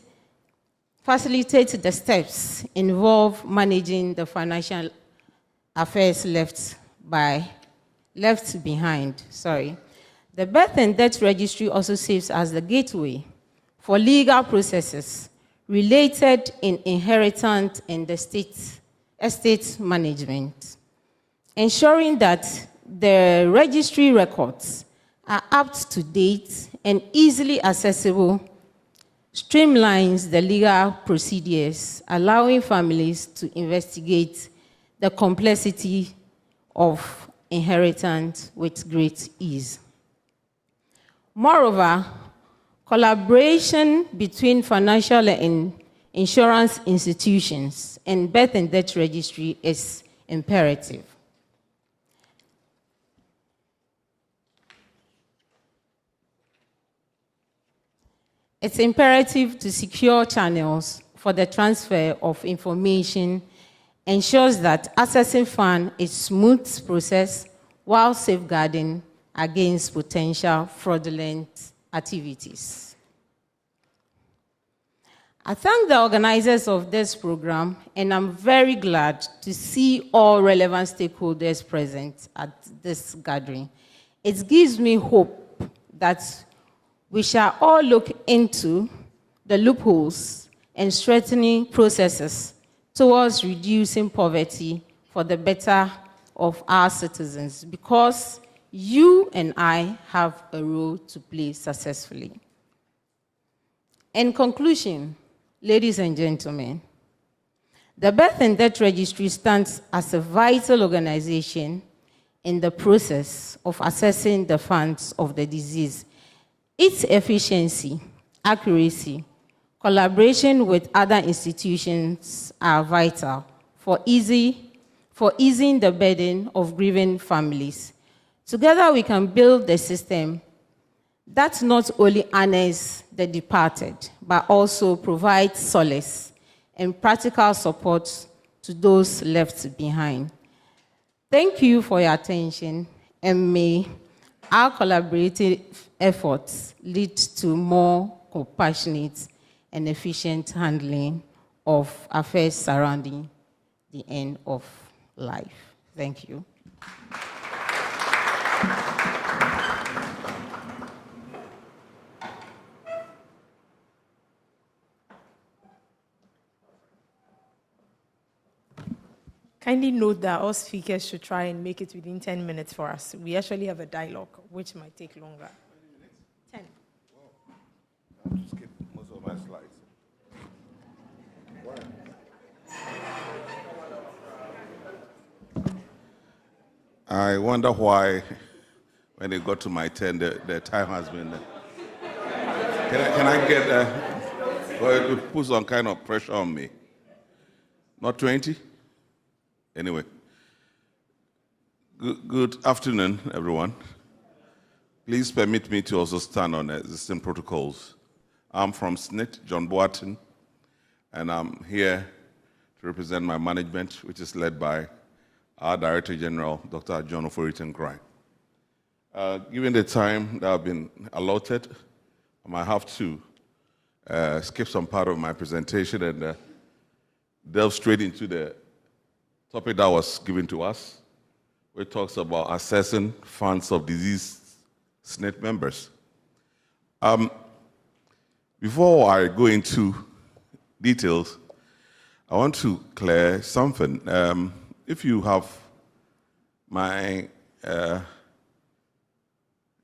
the steps involved managing the financial affairs left behind. The Birth and Death Registry also serves as the gateway for legal processes related in inheritance and estate management, ensuring that the registry records are up to date and easily accessible, streamlines the legal procedures, allowing families to investigate the complexity of inheritance with great ease. Moreover, collaboration between financial and insurance institutions, and birth and death registry is imperative. It's imperative to secure channels for the transfer of information, ensures that accessing funds is a smooth process while safeguarding against potential fraudulent activities. I thank the organizers of this program, and I'm very glad to see all relevant stakeholders present at this gathering. It gives me hope that we shall all look into the loopholes and strengthening processes towards reducing poverty for the better of our citizens, because you and I have a role to play successfully. In conclusion, ladies and gentlemen, the Birth and Death Registry stands as a vital organization in the process of assessing the funds of the disease. Its efficiency, accuracy, collaboration with other institutions are vital for easing the burden of grieving families. Together, we can build a system that not only honors the departed, but also provides solace and practical support to those left behind. Thank you for your attention, and may our collaborative efforts lead to more compassionate and efficient handling of affairs surrounding the end of life. Thank you. Kindly note that all speakers should try and make it within 10 minutes for us. We actually have a dialogue, which might take longer. 10. Wow. I skip most of my slides. I wonder why, when it got to my turn, the time has been. Can I get? Well, it puts some kind of pressure on me. Not 20. Anyway, good afternoon, everyone. Please permit me to also stand on existing protocols. I'm from SNIT, John Boateng, and I'm here to represent my management, which is led by our Director General, Dr. John Ofori-Tenkrine. Given the time that I've been allotted, I might have to skip some part of my presentation and delve straight into the topic that was given to us, which talks about assessing funds of deceased SNIT members. Before I go into details, I want to clear something. If you have my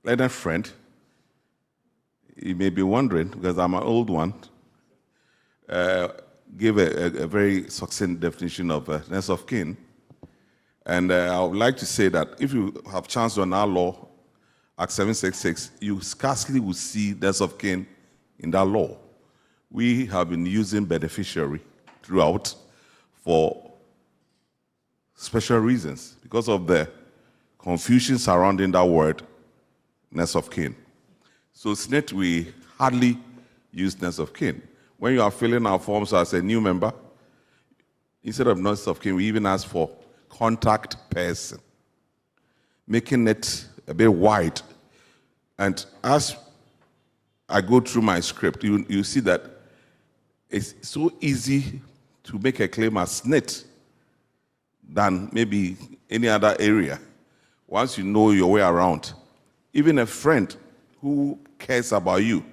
learned friend, you may be wondering, because I'm an old one, gave a very succinct definition of next of kin. And I would like to say that if you have chance on our law, Act 766, you scarcely will see next of kin in that law. We have been using beneficiary throughout for special reasons because of the confusion surrounding that word, next of kin. So SNIT, we hardly use next of kin. When you are filling our forms as a new member, instead of next of kin, we even ask for contact person, making it a bit wide. And as I go through my script, you see that it's so easy to make a claim as SNIT than maybe any other area, once you know your way around. Even a friend who cares about you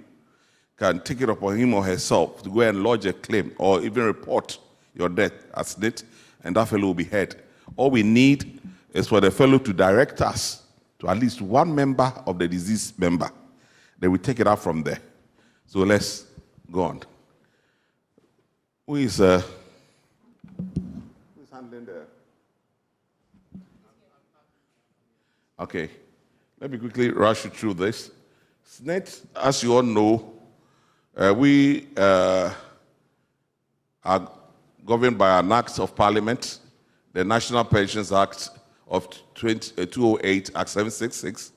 can take it upon him or herself to go and lodge a claim or even report your death as SNIT, and that fellow will be heard. All we need is for the fellow to direct us to at least one member of the deceased member. Then we take it up from there. So let's go on. Who is handling the... Okay, let me quickly rush you through this. SNIT, as you all know, we are governed by an Act of Parliament, the National Pensions Act of 2008, Act 766.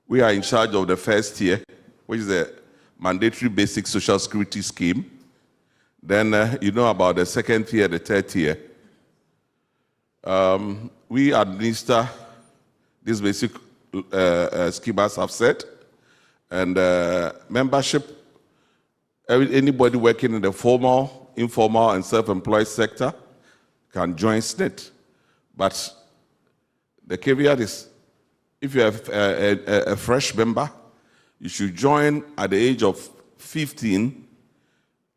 We are in charge of the first tier, which is the mandatory basic social security scheme. Then you know about the second tier, the third tier. We administer this basic scheme, as I've said, and membership. Anybody working in the formal, informal, and self-employed sector can join SSNIT. But the caveat is, if you have a fresh member, you should join at the age of 15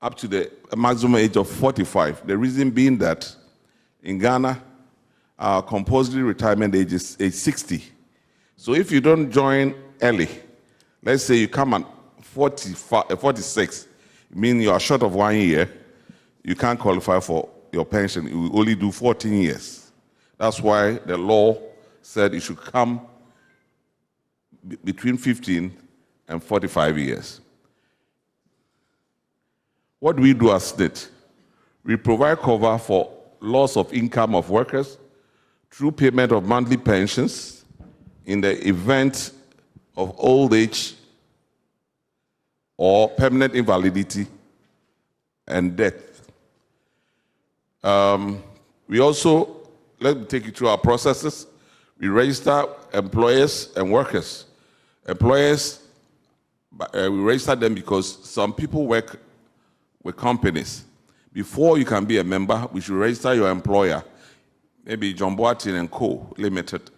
up to the maximum age of 45. The reason being that in Ghana, our compulsory retirement age is age 60. So if you don't join early, let's say you come at 46, meaning you are short of 1 year, you can't qualify for your pension. You will only do 14 years. That's why the law said you should come between 15 and 45 years. What do we do as SSNIT? We provide cover for loss of income of workers through payment of monthly pensions in the event of old age or permanent invalidity and death. We also, let me take you through our processes. We register employers and workers. Employers, we register them because some people work with companies. Before you can be a member, we should register your employer, maybe John Boateng & Co. Limited.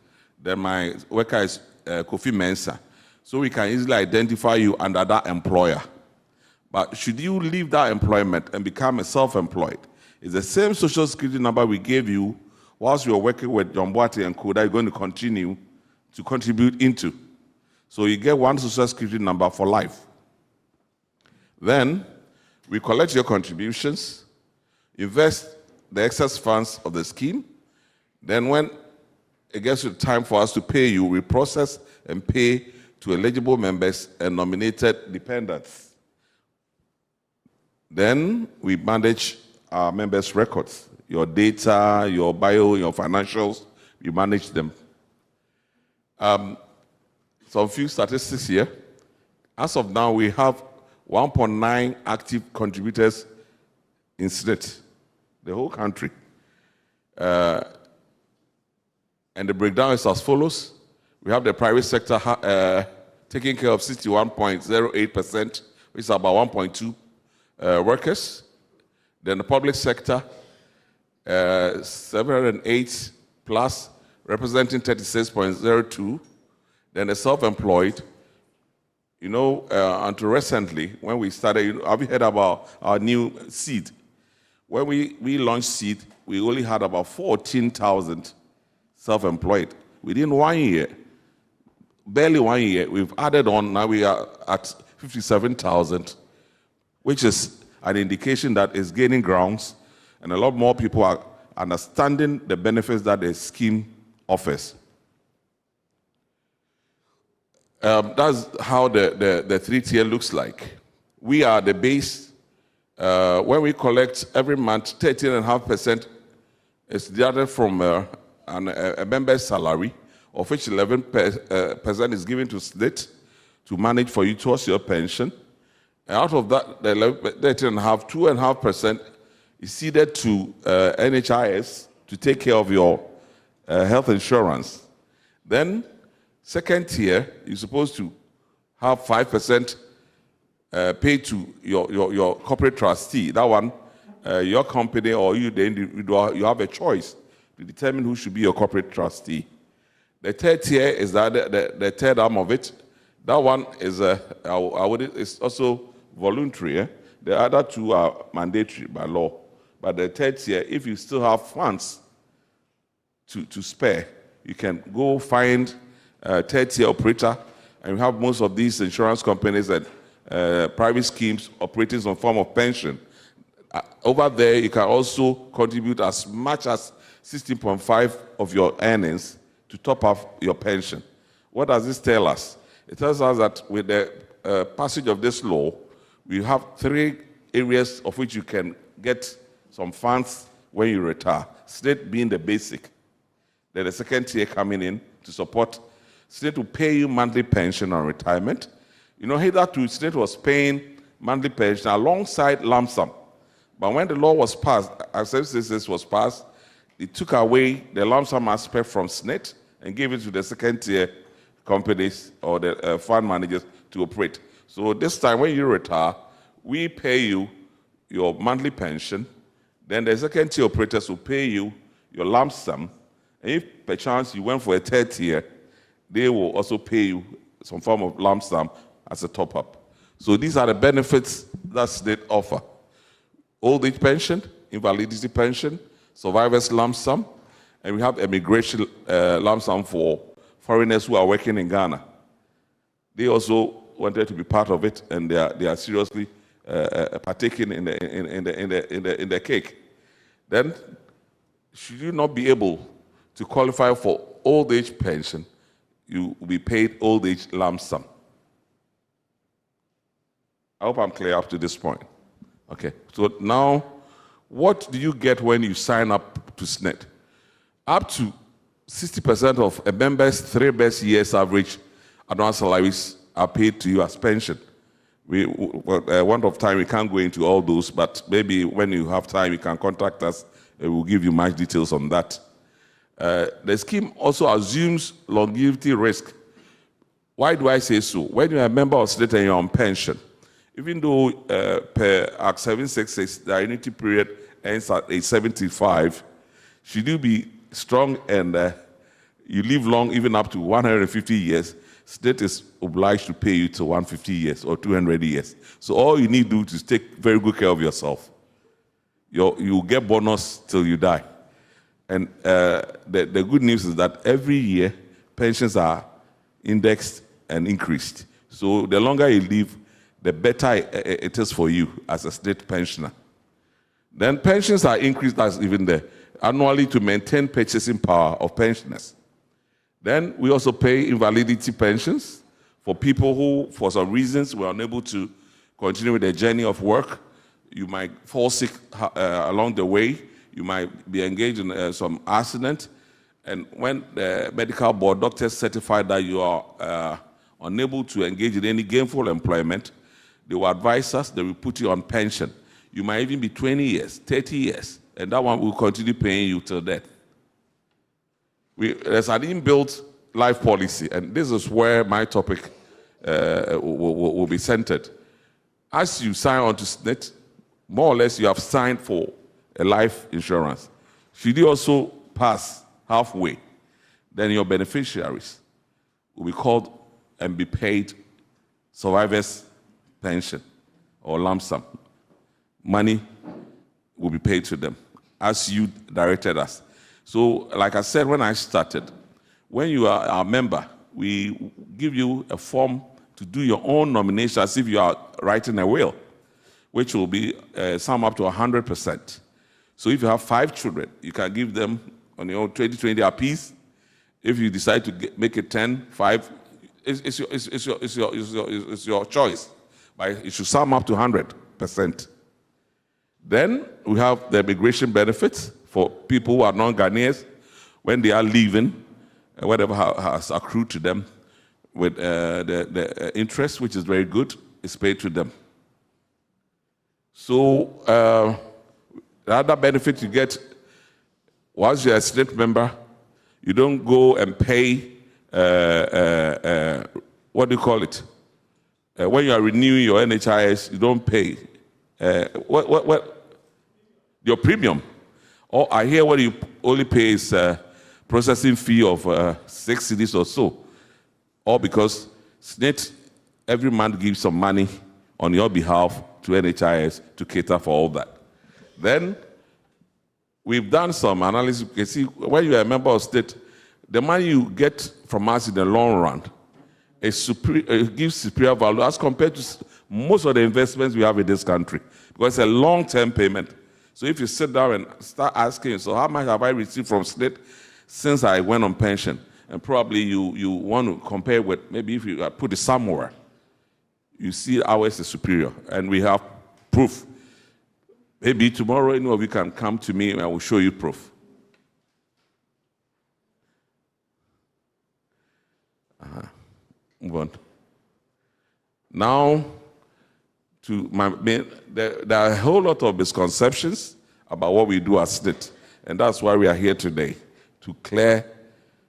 Then my worker is Kofi Mensah. So we can easily identify you under that employer. But should you leave that employment and become a self-employed, it's the same social security number we gave you whilst you're working with John Boateng & Co. that you're going to continue to contribute into. So you get one social security number for life. Then we collect your contributions, invest the excess funds of the scheme. Then when it gets to time for us to pay you, we process and pay to eligible members and nominated dependents. Then we manage our members' records, your data, your bio, your financials, we manage them. Some few statistics here. As of now, we have 1.9 active contributors in SSNIT, the whole country. And the breakdown is as follows. We have the private sector taking care of 61.08%, which is about 1.2 workers. Then the public sector, 708 plus, representing 36.02. Then the self-employed, you know, until recently, when we started, have you heard about our new seed? When we launched seed, we only had about 14,000 self-employed. Within 1 year, barely 1 year, we've added on, now we are at 57,000, which is an indication that it's gaining grounds, and a lot more people are understanding the benefits that the scheme offers. That's how the three-tier looks like. We are the base. When we collect every month, 13.5% is deducted from a member's salary, of which 11% is given to SSNIT to manage for you towards your pension. And out of that, the 13.5%, 2.5% is ceded to NHIS to take care of your health insurance. Then, second tier, you're supposed to have 5% paid to your corporate trustee. That one, your company or you, the individual, you have a choice to determine who should be your corporate trustee. The third tier is the third arm of it. That one is it's also voluntary. Eh? The other two are mandatory by law. But the third tier, if you still have funds to spare, you can go find a third-tier operator, and we have most of these insurance companies and private schemes operating some form of pension. Over there, you can also contribute as much as 16.5% of your earnings to top up your pension. What does this tell us? It tells us that with the passage of this law, we have 3 areas of which you can get some funds when you retire, state being the basic. Then the second tier coming in to support. State will pay you monthly pension on retirement. You know, hitherto, state was paying monthly pension alongside lump sum. But when the law was passed, as FCCS was passed, it took away the lump sum aspect from SNIT and gave it to the second tier companies or the fund managers to operate. So this time when you retire, we pay you your monthly pension, then the second tier operators will pay you your lump sum, and if perchance you went for a third tier, they will also pay you some form of lump sum as a top-up. So these are the benefits that state offer. Old age pension, invalidity pension, survivors lump sum, and we have immigration lump sum for foreigners who are working in Ghana. They also wanted to be part of it, and they are seriously partaking in the cake. Then, should you not be able to qualify for old age pension, you will be paid old age lump sum. I hope I'm clear up to this point. Okay, so now, what do you get when you sign up to SNIT? Up to 60% of a member's 3 best years average annual salaries are paid to you as pension. Want of time, we can't go into all those, but maybe when you have time, you can contact us, and we'll give you much details on that. The scheme also assumes longevity risk. Why do I say so? When you're a member of SNIT and you're on pension, even though per Act 766, the annuity period ends at age 75, should you be strong and you live long, even up to 150 years, state is obliged to pay you to 150 years or 200 years. So all you need to do is take very good care of yourself. You'll get bonus till you die. And the good news is that every year, pensions are indexed and increased. So the longer you live, the better it is for you as a state pensioner. Then pensions are increased as even there annually to maintain purchasing power of pensioners. Then we also pay invalidity pensions for people who, for some reasons, were unable to continue with their journey of work. You might fall sick along the way. You might be engaged in some accident. And when the medical board doctors certify that you are unable to engage in any gainful employment, they will advise us, they will put you on pension. You might even be 20 years, 30 years, and that one will continue paying you till death. There's an inbuilt life policy, and this is where my topic will be centered. As you sign on to SNIT, more or less you have signed for a life insurance. Should you also pass halfway, then your beneficiaries will be called and be paid survivors' pension or lump sum. Money will be paid to them as you directed us. So, like I said when I started, when you are a member, we give you a form to do your own nomination as if you are writing a will, which will be sum up to 100%. So if you have 5 children, you can give them on your own 20 apiece. If you decide to make it 10, 5, it's your choice. But it should sum up to 100%. Then we have the immigration benefits for people who are non-Ghanaians when they are leaving, whatever has accrued to them with the interest, which is very good, is paid to them. So the other benefit you get, once you're a SNIT member, you don't go and pay, what do you call it? When you are renewing your NHIS, you don't pay. Your premium. Or I hear what you only pay is processing fee of 6 cedis or so. Or because SNIT every month gives some money on your behalf to NHIS to cater for all that. Then we've done some analysis. You can see when you are a member of SNIT, the money you get from us in the long run it gives superior value as compared to most of the investments we have in this country, because it's a long-term payment. So if you sit down and start asking, so how much have I received from SNIT since I went on pension? And probably you want to compare with, maybe if you put it somewhere, you see ours is superior. And we have proof. Maybe tomorrow any of you can come to me and I will show you proof. Move on. Now, there are a whole lot of misconceptions about what we do at SNIT, and that's why we are here today, to clear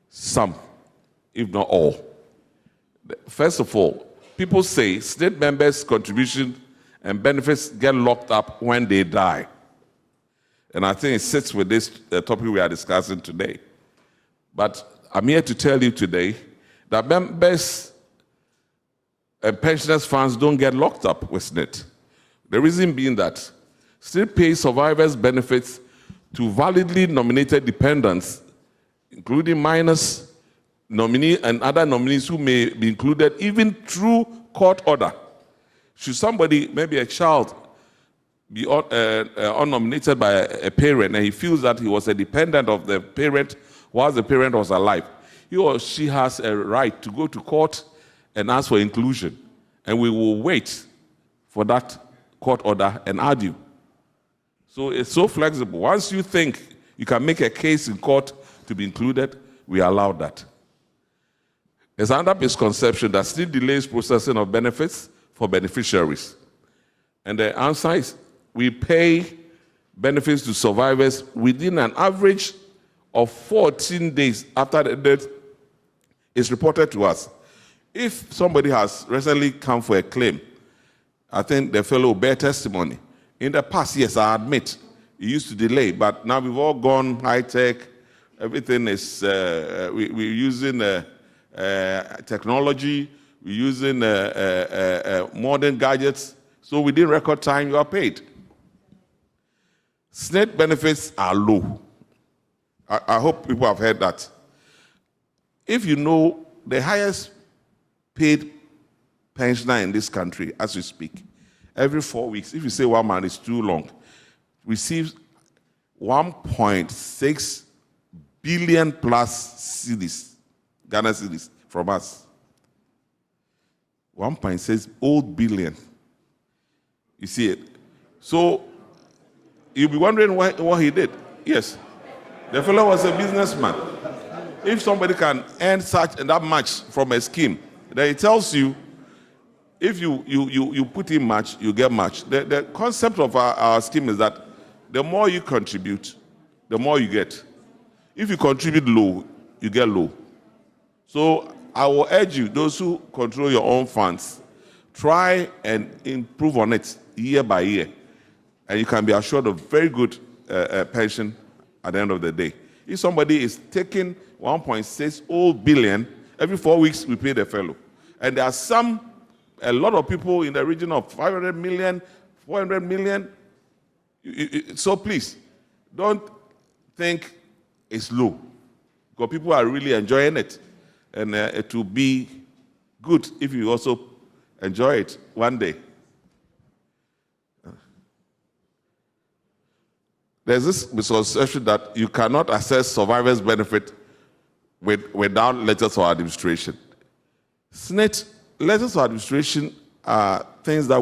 some, if not all. First of all, people say SNIT members' contribution and benefits get locked up when they die. And I think it sits with this topic we are discussing today. But I'm here to tell you today that members and pensioners' funds don't get locked up with SNIT. The reason being that SNIT pays survivors' benefits to validly nominated dependents, including minors, nominee, and other nominees who may be included even through court order. Should somebody, maybe a child, be unnominated by a parent and he feels that he was a dependent of the parent while the parent was alive, he or she has a right to go to court and ask for inclusion. And we will wait for that court order and argue. So it's so flexible. Once you think you can make a case in court to be included, we allow that. There's another misconception that SNIT delays processing of benefits for beneficiaries. And the answer is we pay benefits to survivors within an average of 14 days after the death is reported to us. If somebody has recently come for a claim, I think the fellow will bear testimony. In the past, yes, I admit, it used to delay, but now we've all gone high-tech. Everything is, we're using technology, we're using modern gadgets, so within record time, you are paid. SNIT benefits are low. I hope people have heard that. If you know the highest paid pensioner in this country, as we speak, every 4 weeks, if you say 1 month is too long, receives 1.6 billion plus cedis, Ghana cedis, from us. 1.6 billion. You see it? So, you'll be wondering what he did. Yes. The fellow was a businessman. If somebody can earn such and that much from a scheme, then it tells you, if you put in much, you get much. The concept of our scheme is that the more you contribute, the more you get. If you contribute low, you get low. So I will urge you, those who control your own funds, try and improve on it year by year. And you can be assured of very good pension at the end of the day. If somebody is taking 1.6 billion, every 4 weeks we pay the fellow. And there are a lot of people in the region of 500 million, 400 million. So please, don't think it's low, because people are really enjoying it. And it will be good if you also enjoy it one day. There's this misconception that you cannot access survivors' benefit without letters of administration. SNIT, letters of administration are things that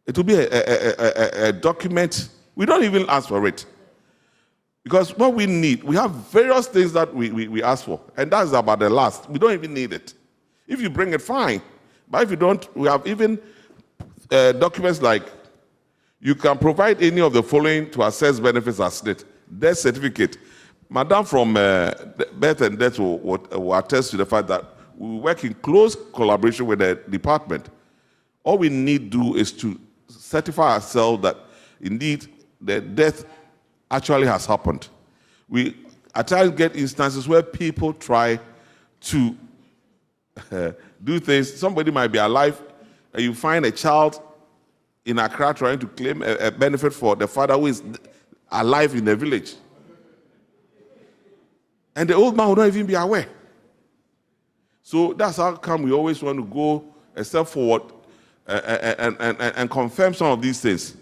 it will be a document. We don't even ask for it. Because what we need, we have various things that we ask for, and that's about the last. We don't even need it. If you bring it, fine. But if you don't, we have even documents like, you can provide any of the following to assess benefits as SNIT. Death certificate. Madam from Birth and Death will attest to the fact that we work in close collaboration with the department. All we need to do is to certify ourselves that indeed the death actually has happened. We at times get instances where people try to do things. Somebody might be alive, and you find a child in Accra trying to claim a benefit for the father who is alive in the village. And the old man will not even be aware. So that's how come we always want to go a step forward and confirm some of these things.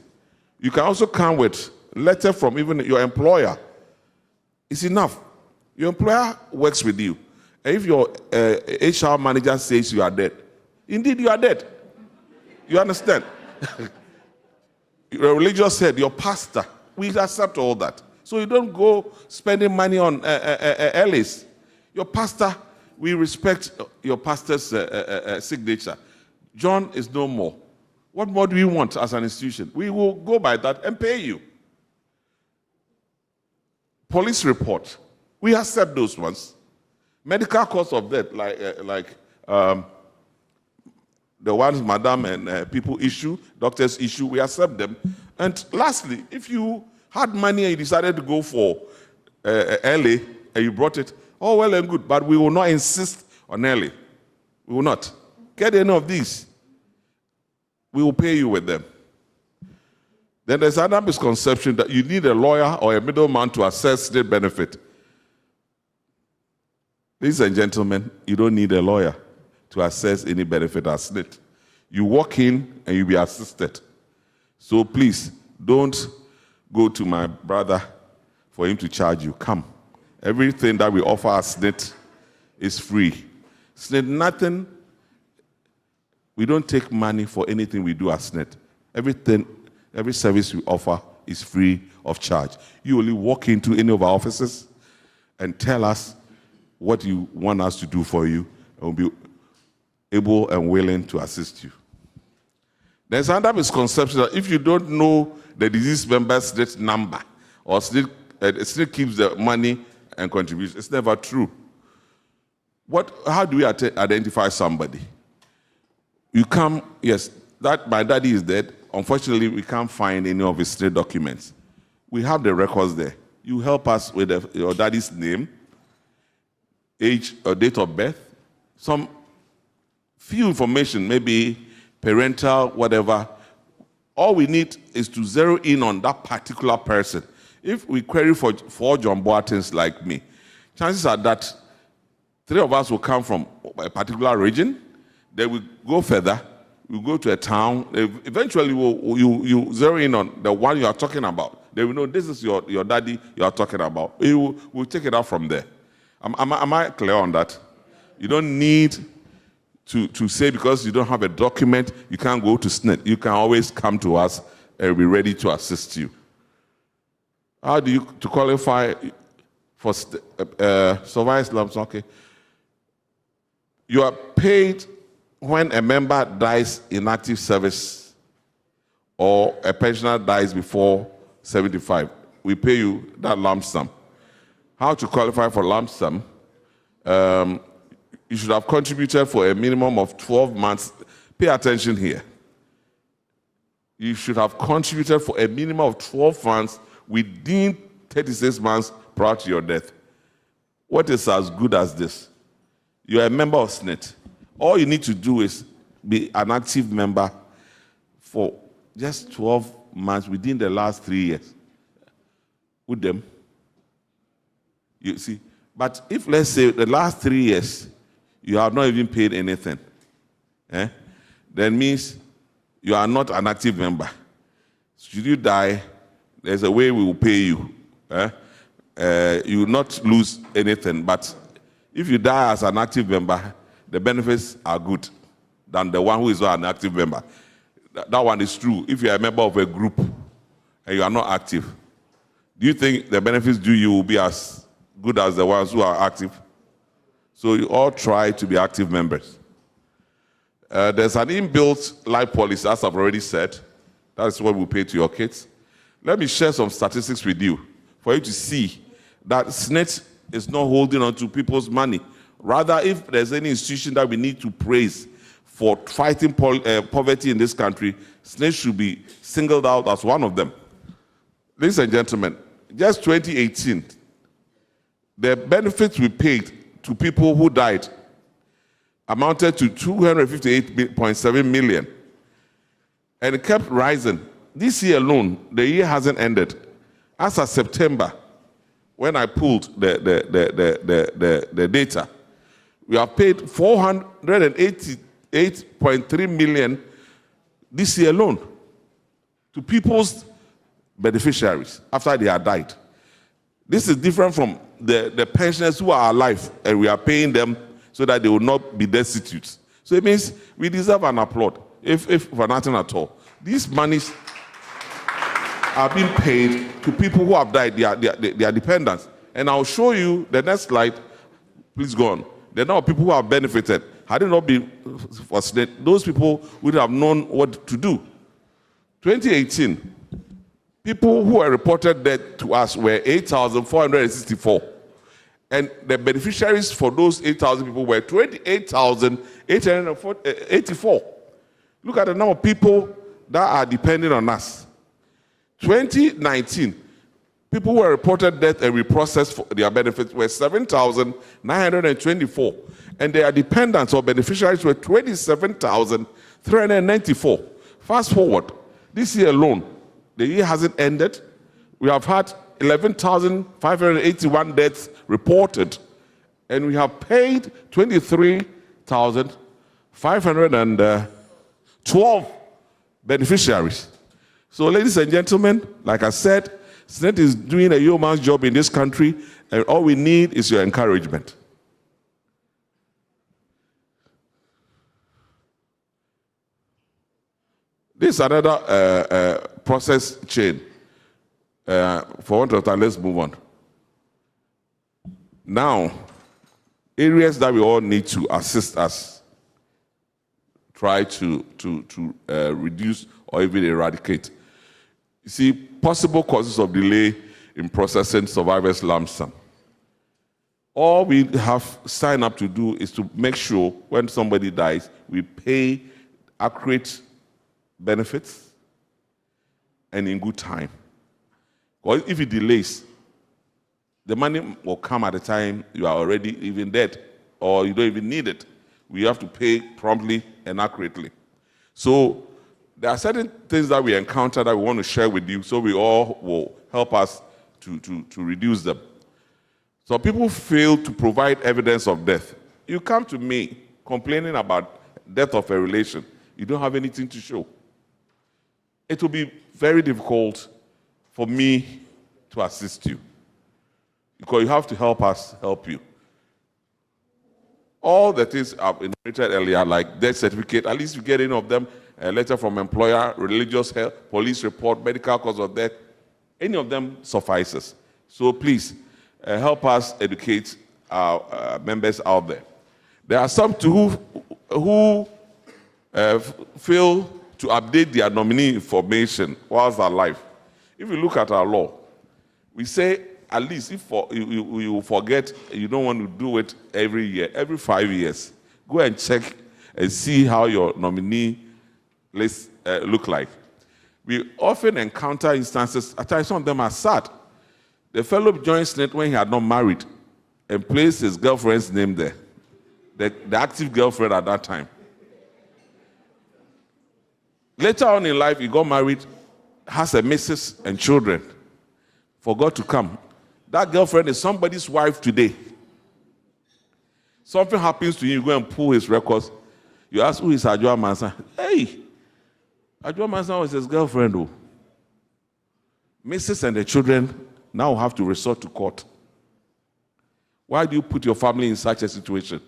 You can also come with a letter from even your employer. It's enough. Your employer works with you. And if your HR manager says you are dead, indeed you are dead. You understand? Your religious head, your pastor, we accept all that. So you don't go spending money on Ellis. Your pastor, we respect your pastor's signature. John is no more. What more do we want as an institution? We will go by that and pay you. Police report, we accept those ones. Medical cost of death, like the ones Madam and people issue, doctors issue, we accept them. And lastly, if you had money and you decided to go for LA and you brought it, oh, well and good, but we will not insist on LA. We will not. Get any of these. We will pay you with them. Then there's another misconception that you need a lawyer or a middleman to assess state benefit. Ladies and gentlemen, you don't need a lawyer to assess any benefit as SSNIT. You walk in and you'll be assisted. So please, don't go to my brother for him to charge you. Come. Everything that we offer as SSNIT is free. SSNIT, nothing, we don't take money for anything we do as SSNIT. Every service we offer is free of charge. You only walk into any of our offices and tell us what you want us to do for you, and we'll be able and willing to assist you. There's another misconception that if you don't know the disease member's SSNIT number, or SSNIT keeps the money and contributions, it's never true. How do we identify somebody? You come, yes, that my daddy is dead. Unfortunately, we can't find any of his SSNIT documents. We have the records there. You help us with your daddy's name, age or date of birth, some few information, maybe parental, whatever. All we need is to zero in on that particular person. If we query for John Boatens like me, chances are that 3 of us will come from a particular region, then we go further, we go to a town, eventually you zero in on the one you are talking about. They will know this is your daddy you are talking about. We'll take it out from there. Am I clear on that? You don't need to say because you don't have a document, you can't go to SSNIT. You can always come to us and we're ready to assist you. How do you, to qualify for survivor's lump sum? Okay. You are paid when a member dies in active service or a pensioner dies before 75. We pay you that lump sum. How to qualify for lump sum? You should have contributed for a minimum of 12 months. Pay attention here. You should have contributed for a minimum of 12 months within 36 months prior to your death. What is as good as this? You are a member of SSNIT. All you need to do is be an active member for just 12 months within the last 3 years. With them. You see, but if, let's say, the last 3 years, you have not even paid anything, that means you are not an active member. Should you die, there's a way we will pay you. You will not lose anything, but if you die as an active member, the benefits are good than the one who is not an active member. That one is true. If you are a member of a group and you are not active, do you think the benefits due you will be as good as the ones who are active? So you all try to be active members. There's an inbuilt life policy, as I've already said. That's what we pay to your kids. Let me share some statistics with you for you to see that SSNIT is not holding on to people's money. Rather, if there's any institution that we need to praise for fighting poverty in this country, SSNIT should be singled out as one of them. Ladies and gentlemen, just 2018, the benefits we paid to people who died amounted to 258.7 million. And it kept rising. This year alone, the year hasn't ended. As of September, when I pulled the data, we have paid 488.3 million this year alone to people's beneficiaries after they had died. This is different from the pensioners who are alive, and we are paying them so that they will not be destitute. So it means we deserve an applaud, if for nothing at all. These monies, are being paid to people who have died, their dependents. And I'll show you the next slide. Please go on. The number of people who have benefited. Had it not been for SNIT, those people would have known what to do. 2018, people who were reported dead to us were 8,464. And the beneficiaries for those 8,000 people were 28,884. Look at the number of people that are depending on us. 2019, people who were reported dead and reprocessed for their benefits were 7,924. And their dependents or beneficiaries were 27,394. Fast forward, this year alone, the year hasn't ended. We have had 11,581 deaths reported, and we have paid 23,512 beneficiaries. So, ladies and gentlemen, like I said, SNIT is doing a yeoman's job in this country, and all we need is your encouragement. This is another process chain. For want of time, let's move on. Now, areas that we all need to assist us try to reduce or even eradicate. You see, possible causes of delay in processing survivors' lump sum. All we have signed up to do is to make sure when somebody dies, we pay accurate benefits and in good time. Because if it delays, the money will come at the time you are already even dead or you don't even need it. We have to pay promptly and accurately. So there are certain things that we encounter that we want to share with you so we all will help us to reduce them. So people fail to provide evidence of death. You come to me complaining about death of a relation. You don't have anything to show. It will be very difficult for me to assist you because you have to help us help you. All the things I've enumerated earlier, like death certificate, at least you get any of them, a letter from employer, religious health, police report, medical cause of death, any of them suffices. So please, help us educate our members out there. There are some too who fail to update their nominee information whilst alive. If you look at our law, we say at least if you forget, you don't want to do it every year, every 5 years, go and check and see how your nominee list look like. We often encounter instances, at times some of them are sad. The fellow joined SNIT when he had not married and placed his girlfriend's name there, the active girlfriend at that time. Later on in life, he got married, has a missus and children, forgot to come. That girlfriend is somebody's wife today. Something happens to you, you go and pull his records. You ask, who is Adjoa Mansa? Hey, Adjoa Mansa was his girlfriend, though. Missus and the children now have to resort to court. Why do you put your family in such a situation?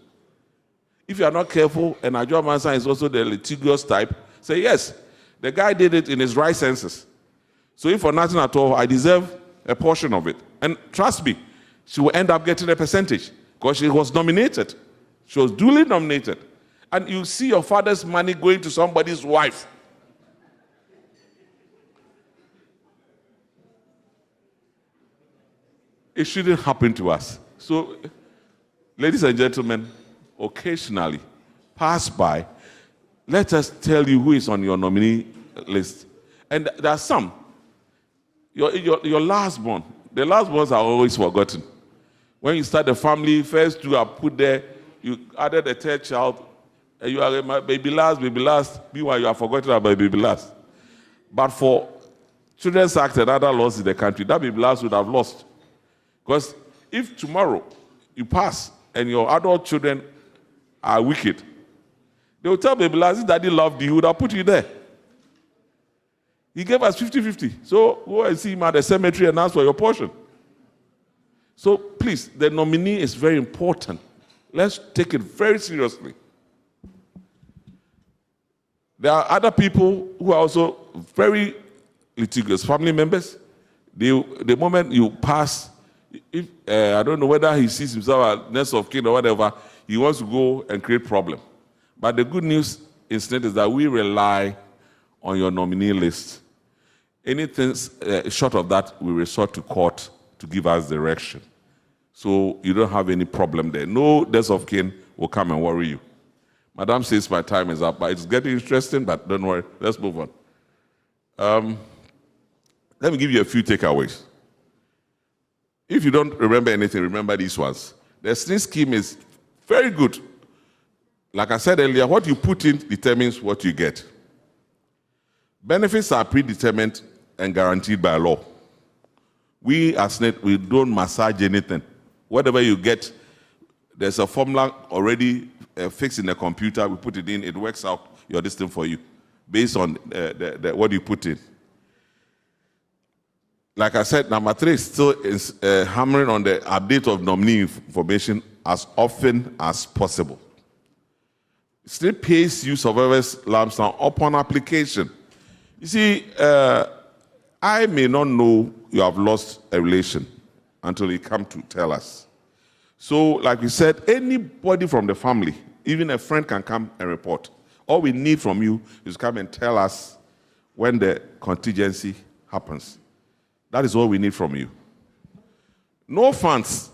If you are not careful, and Adjoa Mansa is also the litigious type, say, yes, the guy did it in his right senses. So if for nothing at all, I deserve a portion of it. And trust me, she will end up getting a percentage because she was nominated. She was duly nominated. And you see your father's money going to somebody's wife. It shouldn't happen to us. So, ladies and gentlemen, occasionally, pass by. Let us tell you who is on your nominee list. And there are some. Your last born. The last borns are always forgotten. When you start the family, first two are put there. You added a third child. And you are my baby last. Meanwhile, you are forgotten about baby last. But for Children's Act and other laws in the country, that baby last would have lost. Because if tomorrow you pass and your adult children are wicked, they will tell baby last, daddy loved you, he would have put you there. He gave us 50-50. So go and see him at the cemetery and ask for your portion. So please, the nominee is very important. Let's take it very seriously. There are other people who are also very litigious family members. The moment you pass, if I don't know whether he sees himself as next of kin or whatever, he wants to go and create problem. But the good news instead is that we rely on your nominee list. Anything short of that, we resort to court to give us direction. So you don't have any problem there. No death of kin will come and worry you. Madam says my time is up, but it's getting interesting, but don't worry. Let's move on. Let me give you a few takeaways. If you don't remember anything, remember these ones. The SSNIT scheme is very good. Like I said earlier, what you put in determines what you get. Benefits are predetermined and guaranteed by law. We as SSNIT, we don't massage anything. Whatever you get, there's a formula already fixed in the computer. We put it in, it works out your distance for you based on what you put in. Like I said, number 3 still is hammering on the update of nominee information as often as possible. Still pays you survivor's lump sum upon application. You see, I may not know you have lost a relation until you come to tell us. So, like we said, anybody from the family, even a friend, can come and report. All we need from you is come and tell us when the contingency happens. That is all we need from you. No funds,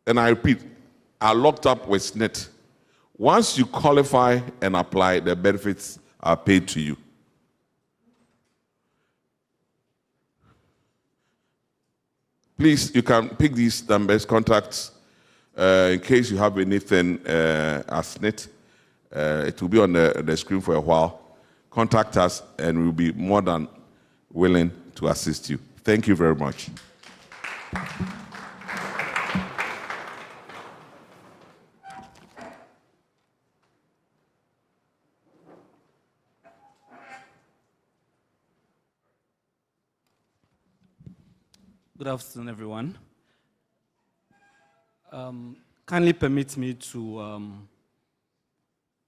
and I repeat, are locked up with SSNIT. Once you qualify and apply, the benefits are paid to you. Please, you can pick these numbers, contacts, in case you have anything as SSNIT. It will be on the screen for a while. Contact us, and we'll be more than willing to assist you. Thank you very much. Good afternoon, everyone. Kindly permit me to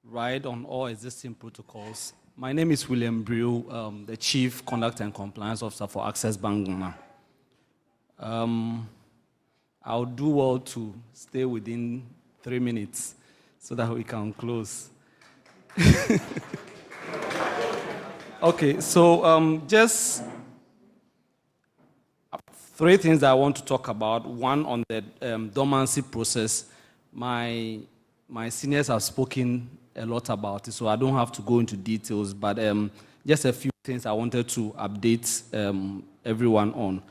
ride on all existing protocols. My name is William Brew, the Chief Conduct and Compliance Officer for Access Bank Ghana. I'll do well to stay within 3 minutes so that we can close. Okay, so just 3 things that I want to talk about. One, on the dormancy process. My seniors have spoken a lot about it, so I don't have to go into details, but just a few things I wanted to update everyone on.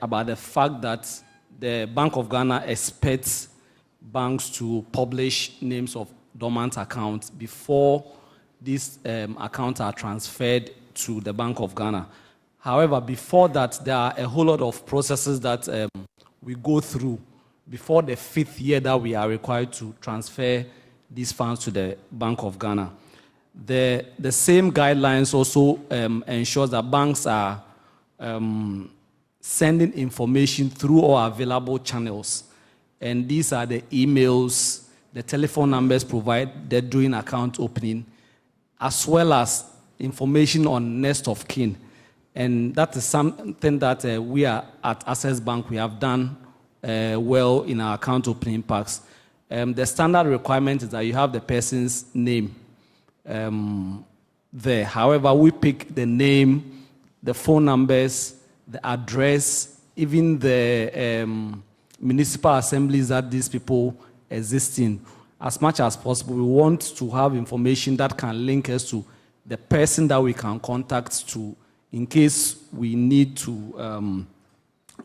About the fact that the Bank of Ghana expects banks to publish names of dormant accounts before these accounts are transferred to the Bank of Ghana. However, before that, there are a whole lot of processes that we go through before the 5th year that we are required to transfer these funds to the Bank of Ghana. The same guidelines also ensures that banks are sending information through all available channels. And these are the emails, the telephone numbers provided during account opening, as well as information on next of kin. And that is something that we are at Access Bank, we have done well in our account opening packs. The standard requirement is that you have the person's name there. However, we pick the name, the phone numbers, the address, even the municipal assemblies that these people exist in. As much as possible, we want to have information that can link us to the person that we can contact to, in case we need to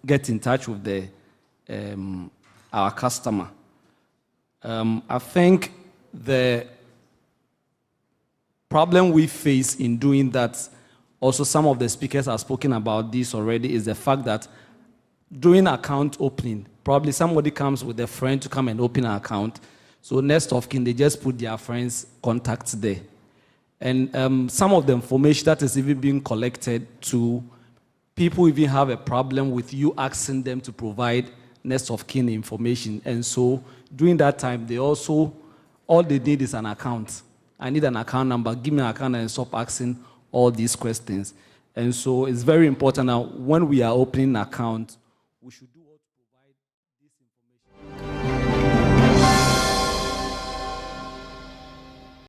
get in touch with our customer. I think the problem we face in doing that, also some of the speakers have spoken about this already, is the fact that during account opening, probably somebody comes with a friend to come and open an account. So next of kin, they just put their friend's contacts there. And some of the information that is even being collected to people even have a problem with you asking them to provide next of kin information. And so during that time, they also, all they need is an account. I need an account number, give me an account and stop asking all these questions. And so it's very important now when we are opening an account, we should do